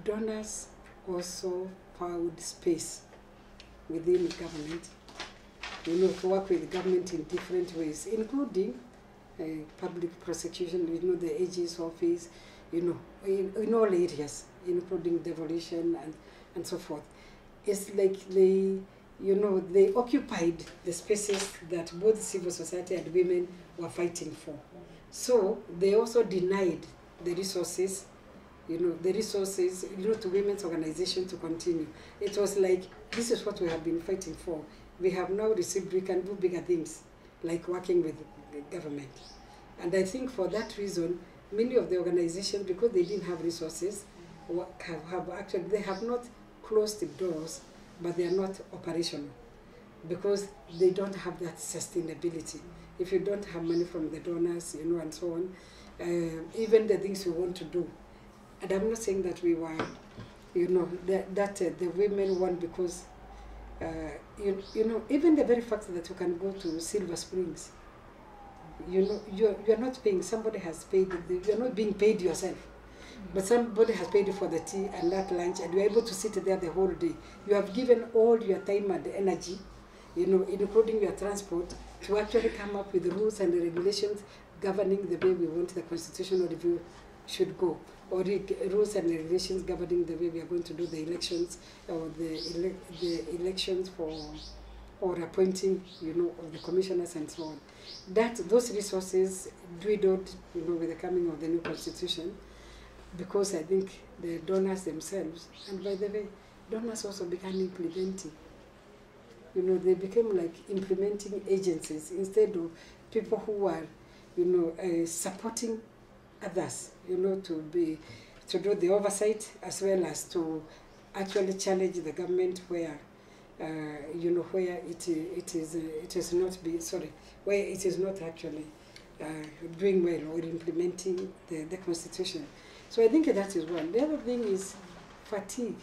donors also found space within government, to work with government in different ways, including public prosecution, the AG's office, in all areas, including devolution and and so forth. It's like they, you know, they occupied the spaces that both civil society and women were fighting for. So they also denied the resources, you know, to women's organization to continue. It was like, this is what we have been fighting for. We have now received, we can do bigger things, like working with the government. And I think for that reason, many of the organizations, because they didn't have resources, they have not closed the doors, but they are not operational, because they don't have that sustainability. If you don't have money from the donors, you know, and so on, even the things you want to do. And I'm not saying that we were, you know, that the women won because, you know, even the very fact that you can go to Silver Springs, you know, you're not paying, somebody has paid, you're not being paid yourself. But somebody has paid for the tea and that lunch, and you're able to sit there the whole day. You have given all your time and energy, you know, including your transport, to actually come up with the rules and the regulations governing the way we want the constitutional review should go, or the rules and regulations governing the way we are going to do the elections, or the elections for, or appointing, you know, of the commissioners and so on. Those resources dwindled, you know, with the coming of the new constitution, because I think the donors themselves, and by the way, donors also began implementing. You know, they became like implementing agencies instead of people who are, you know, supporting others, you know, to do the oversight, as well as to actually challenge the government where, you know, where it is not actually doing well or implementing the constitution. So I think that is one. The other thing is fatigue.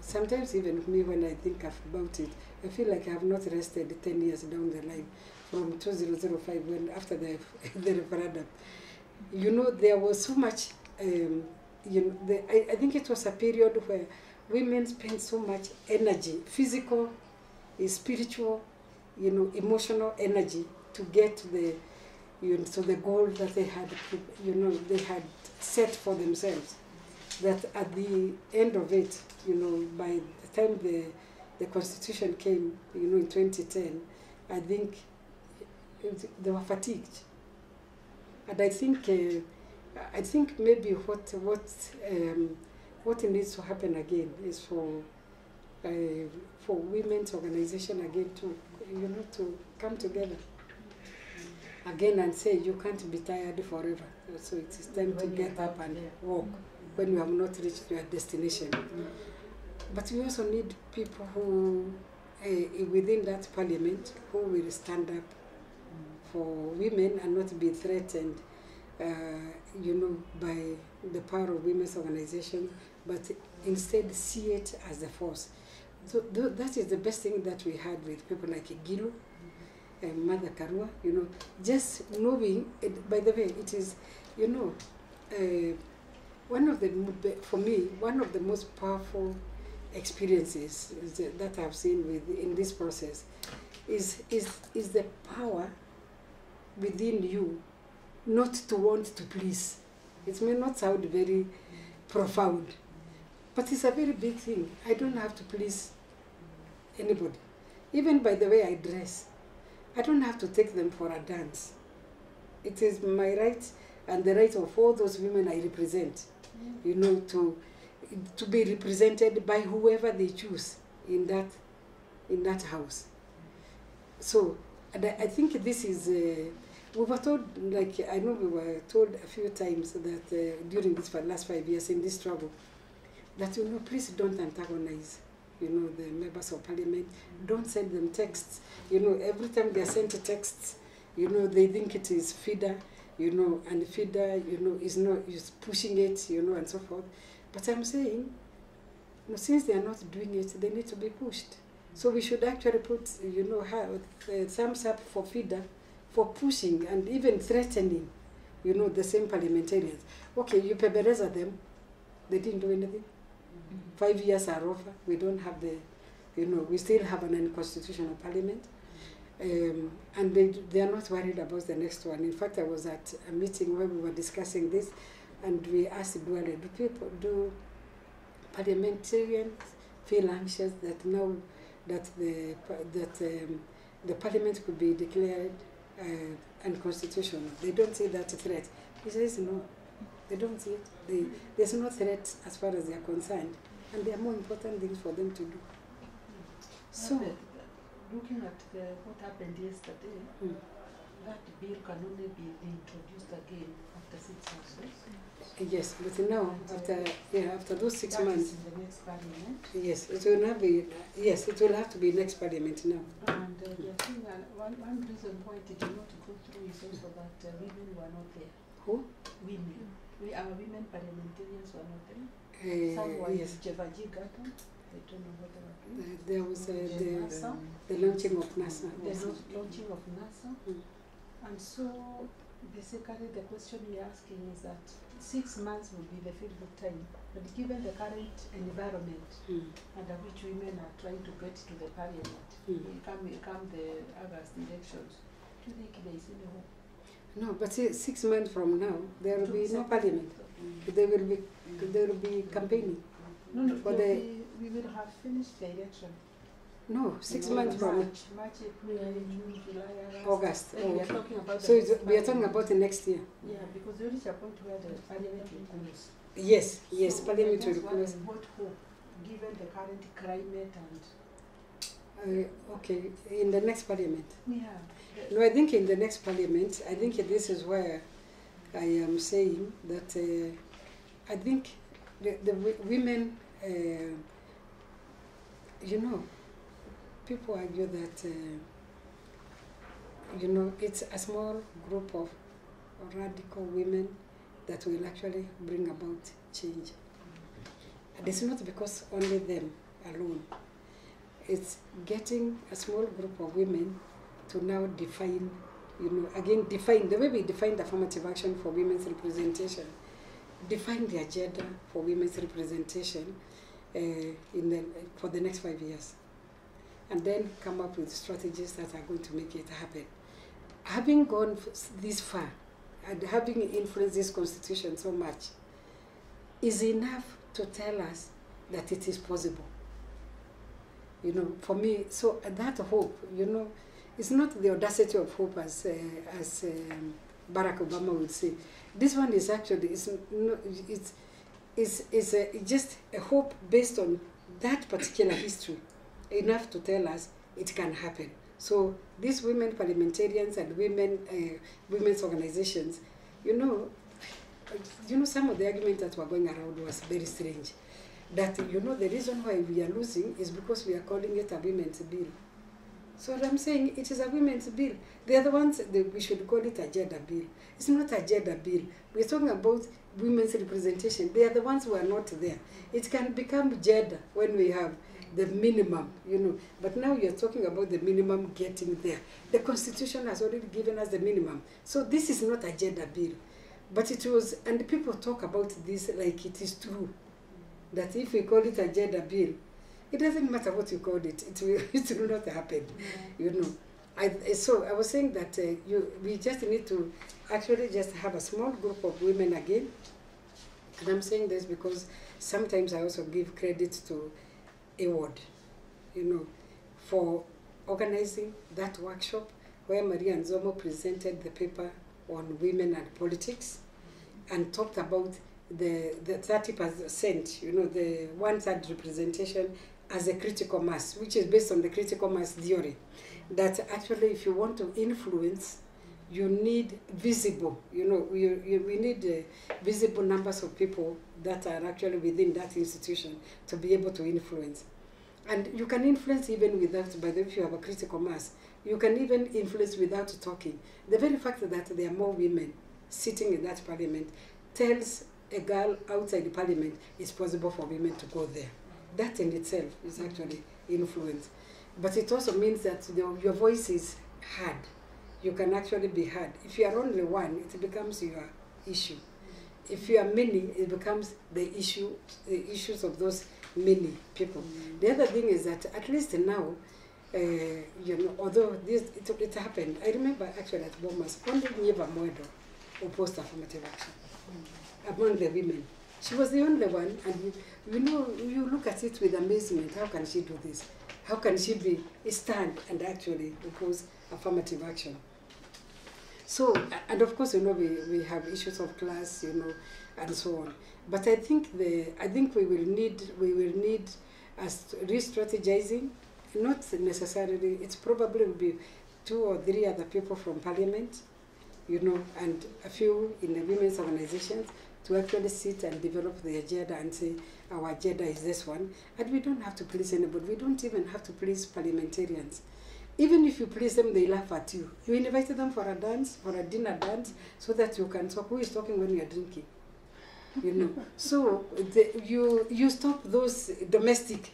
Sometimes even me, when I think about it, I feel like I have not rested 10 years down the line from 2005, when after the referendum. You know, there was so much, you know, I think it was a period where women spent so much energy, physical, spiritual, you know, emotional energy to get the, you know, to the goal that they had, you know, they had set for themselves. That at the end of it, you know, by the time the constitution came, you know, in 2010, I think they were fatigued. And I think maybe what needs to happen again is for women's organization again to, you know, to come together again and say you can't be tired forever. So it is time to get up and walk when you have not reached your destination. But we also need people who, within that parliament, who will stand up for women and not be threatened, you know, by the power of women's organizations, but instead see it as a force. So that is the best thing that we had with people like Gilu, Mother Karua, you know, just knowing, by the way, it is, you know, for me, one of the most powerful experiences that I've seen in this process is the power within you not to want to please. It may not sound very profound, but it's a very big thing. I don't have to please anybody. Even by the way I dress, I don't have to take them for a dance. It is my right and the right of all those women I represent, you know, to be represented by whoever they choose in that house. So, and I think this is, we were told, like, I know we were told a few times that during this last 5 years in this struggle, that, you know, please don't antagonize, you know, the members of parliament. Don't send them texts. You know, every time they are sent texts, you know, they think it is feeder, you know, and feeder, you know, is pushing it, you know, and so forth. But I'm saying, you know, since they are not doing it, they need to be pushed. So we should actually put, you know, thumbs up for feeder, for pushing and even threatening, you know, the same parliamentarians. Okay, you pebbereza them, they didn't do anything. 5 years are over, we don't have the, you know, we still have an unconstitutional parliament. And they are not worried about the next one. In fact, I was at a meeting where we were discussing this, and we asked Duale, do parliamentarians feel anxious that now that the parliament could be declared unconstitutional. They don't see that threat. He says no, they don't see it. There's no threat as far as they are concerned, and there are more important things for them to do. So, looking at what happened yesterday, that bill can only be introduced again after 6 months. Yes, but now after those 6 months, in the next parliament. Yes, it will not be. Yes, it will have to be next parliament now. And I think one reason why it did not go through is also that women were not there. Who? Women. Our women parliamentarians were not there. Some were yes. in Jevaji Garden. I don't know what they were doing. There was the launching of NASA. The launching of NASA. And so basically the question we're asking is that 6 months will be the field of time, but given the current environment under which women are trying to get to the parliament, come the August elections, do you think there is any hope? No, but 6 months from now, there will be no parliament. There will be campaigning. No, we will have finished the election. No, 6 months from March, April, June, July, August. We are talking about so we are talking about the next year. Yeah, because there is a point where the parliament will close. Yes, so parliament will close. What hope, given the current climate and... okay, in the next parliament. Yeah. No, I think in the next parliament, I think this is where I am saying that I think the women, people argue that, it's a small group of radical women that will actually bring about change. And it's not because only them alone. It's getting a small group of women to now define, define the way we define the affirmative action for women's representation, define the agenda for women's representation for the next 5 years, and then come up with strategies that are going to make it happen. Having gone this far and having influenced this constitution so much is enough to tell us that it is possible. For me, so that hope, it's not the audacity of hope as Barack Obama would say. This one is actually, it's just a hope based on that particular history, enough to tell us it can happen. So these women parliamentarians and women's organizations, some of the arguments that were going around was very strange. That, the reason why we are losing is because we are calling it a women's bill. So what I'm saying, it is a women's bill. They are the ones that we should call it a gender bill. It's not a gender bill. We're talking about women's representation. They are the ones who are not there. It can become gender when we have the minimum, But now you're talking about the minimum getting there. The Constitution has already given us the minimum. So this is not a gender bill. But it was, and people talk about this like it is true. That if we call it a gender bill, it doesn't matter what you call it, it will not happen, So I was saying that we just need to actually just have a small group of women again. And I'm saying this because sometimes I also give credit to Award, for organizing that workshop where Maria Nzomo presented the paper on women and politics and talked about the 30%, the 1/3 representation as a critical mass, which is based on the critical mass theory, that actually if you want to influence, you need visible, we need visible numbers of people that are actually within that institution to be able to influence. And you can influence even without, by the way, if you have a critical mass, you can even influence without talking. The very fact that there are more women sitting in that parliament tells a girl outside the parliament it's possible for women to go there. That in itself is actually influence. But it also means that your voice is heard. You can actually be heard. If you are only one, it becomes your issue. If you are many, it becomes the issues of those many people. The other thing is that at least now, although it happened, I remember actually at Bomas, only Neva Moedo opposed affirmative action among the women. She was the only one, and you know, you look at it with amazement. How can she do this? How can she stand and actually oppose affirmative action? So, and of course, you know, we have issues of class, you know, and so on. But I think we will need as re-strategizing, not necessarily. It's probably will be 2 or 3 other people from Parliament, you know, and a few in the women's organizations to actually sit and develop the agenda and say our agenda is this one. And we don't have to please anybody. We don't even have to please parliamentarians. Even if you please them, they laugh at you. You invited them for a dance, for a dinner dance, so that you can talk. Who is talking when you are drinking? You know. So you stop those domestic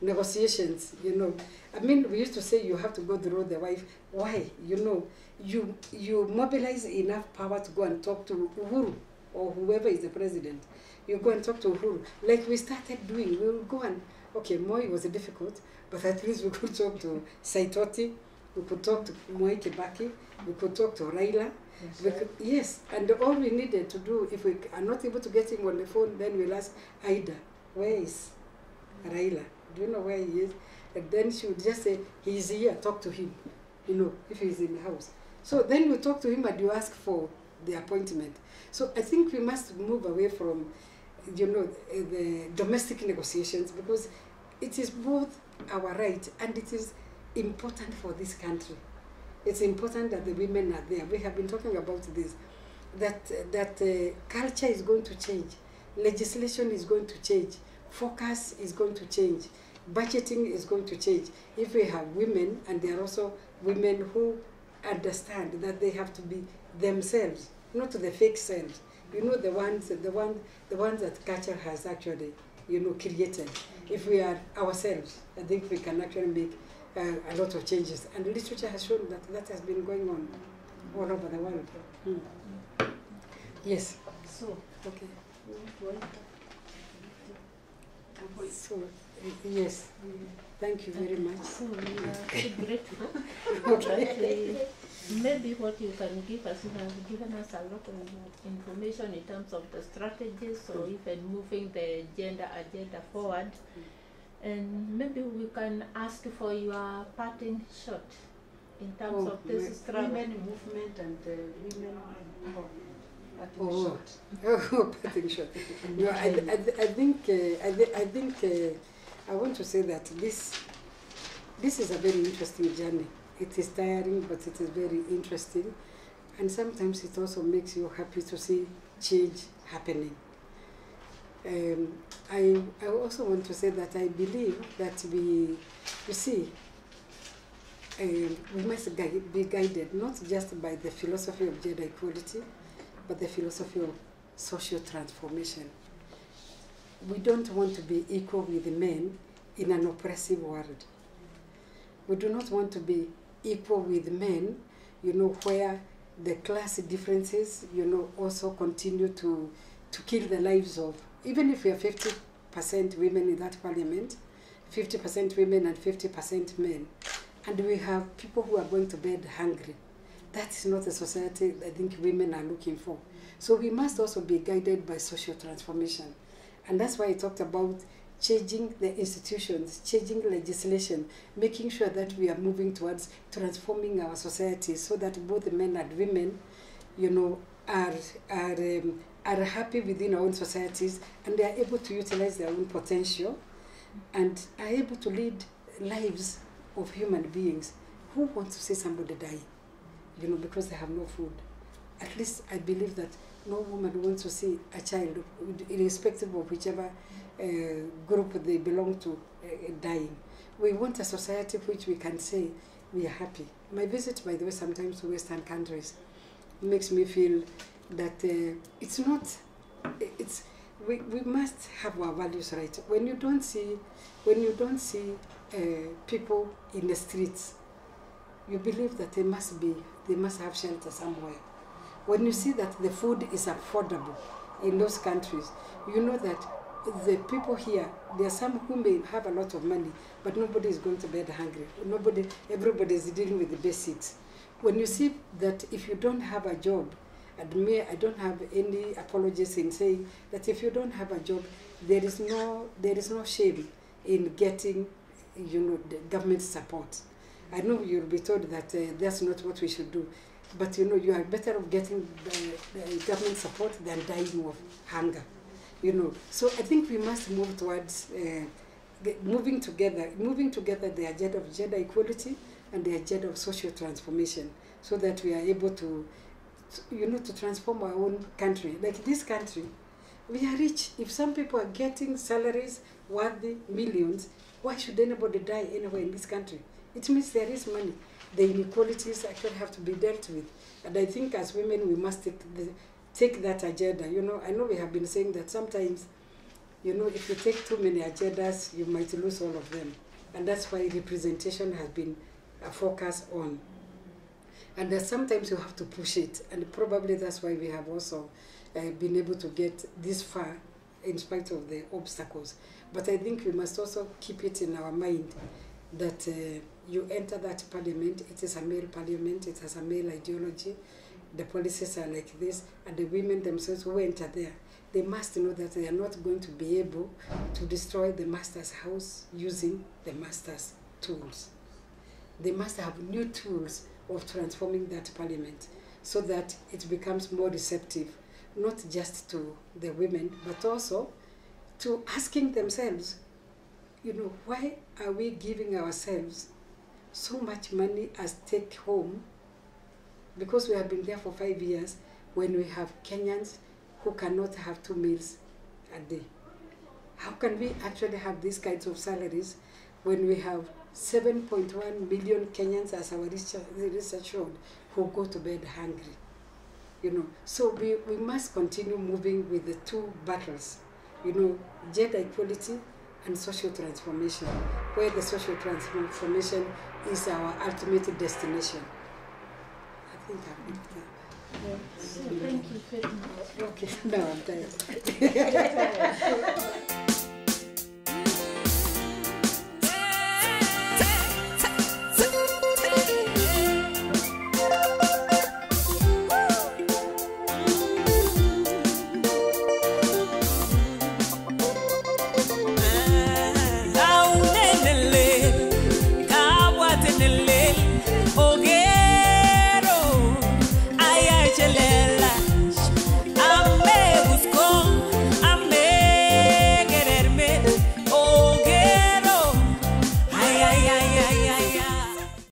negotiations. You know. I mean, we used to say you have to go through the wife. Why? You know, you mobilize enough power to go and talk to Uhuru or whoever is the president. You go and talk to Uhuru, like we started doing. We will go and Moi was difficult, but at least we could talk to Saitoti, we could talk to Mwai Kibaki, we could talk to Raila. Yes, and all we needed to do, if we are not able to get him on the phone, then we'll ask Aida, where is Raila? Do you know where he is? And then she would just say, he's here, talk to him, you know, if he's in the house. So then you talk to him and you ask for the appointment. So I think we must move away from, you know, the domestic negotiations, because it is both our right and it is important for this country. It's important that the women are there. We have been talking about this, that culture is going to change, legislation is going to change, focus is going to change, budgeting is going to change. If we have women, and there are also women who understand that they have to be themselves, not the fake selves. You know, the ones that culture has actually, you know, created. If we are ourselves, I think we can actually make a lot of changes. And literature has shown that that has been going on all over the world. Yes. So, okay. So, yes. Thank you very much. So we are so grateful. Okay. Maybe what you can give us, you have given us a lot of information in terms of the strategies, or even moving the agenda forward. And maybe we can ask for your parting shot in terms of this struggle. Women movement and women parting shot. No, I think I want to say that this is a very interesting journey. It is tiring, but it is very interesting, and sometimes it also makes you happy to see change happening. I also want to say that I believe that we must be guided not just by the philosophy of gender equality, but the philosophy of social transformation. We don't want to be equal with men in an oppressive world. We do not want to be equal with men, you know, where the class differences, you know, also continue to kill the lives of, even if we are 50% women in that parliament, 50% women and 50% men, and we have people who are going to bed hungry. That is not a society I think women are looking for. So we must also be guided by social transformation. And that's why I talked about changing the institutions, changing legislation, making sure that we are moving towards transforming our society so that both men and women, you know, are happy within our own societies, and they are able to utilize their own potential and are able to lead lives of human beings. Who wants to see somebody die, you know, because they have no food? At least I believe that no woman wants to see a child, irrespective of whichever group they belong to, dying. We want a society which we can say we are happy. My visit, by the way, sometimes to Western countries makes me feel that we must have our values right. When you don't see people in the streets, you believe that they must have shelter somewhere. When you see that the food is affordable in those countries, you know that the people here, there are some who may have a lot of money, but nobody is going to bed hungry. Everybody is dealing with the basics. When you see that if you don't have a job, And me, I don't have any apologies in saying that if you don't have a job, there is no shame in getting, the government support. I know you'll be told that that's not what we should do, but you are better off getting the government support than dying of hunger. So I think we must move towards moving together the agenda of gender equality and the agenda of social transformation, so that we are able to transform our own country. Like this country, we are rich. If some people are getting salaries worthy millions, why should anybody die anywhere in this country? It means there is money. The inequalities actually have to be dealt with. And I think as women, we must take that agenda. I know we have been saying that sometimes, if you take too many agendas, you might lose all of them. And that's why representation has been a focus on. And that sometimes you have to push it. And probably that's why we have also been able to get this far in spite of the obstacles. But I think we must also keep it in our mind that you enter that parliament, it is a male parliament, it has a male ideology, the policies are like this, and the women themselves who enter there, they must know that they are not going to be able to destroy the master's house using the master's tools. They must have new tools of transforming that parliament so that it becomes more receptive, not just to the women, but also to asking themselves, why are we giving ourselves so much money as take home, because we have been there for 5 years, when we have Kenyans who cannot have 2 meals a day? How can we actually have these kinds of salaries when we have 7.1 million Kenyans, as our research showed, who go to bed hungry? So we must continue moving with the two battles, gender equality and social transformation, where the social transformation is our ultimate destination. I think I've been there. Thank you very much. Okay, now I'm tired.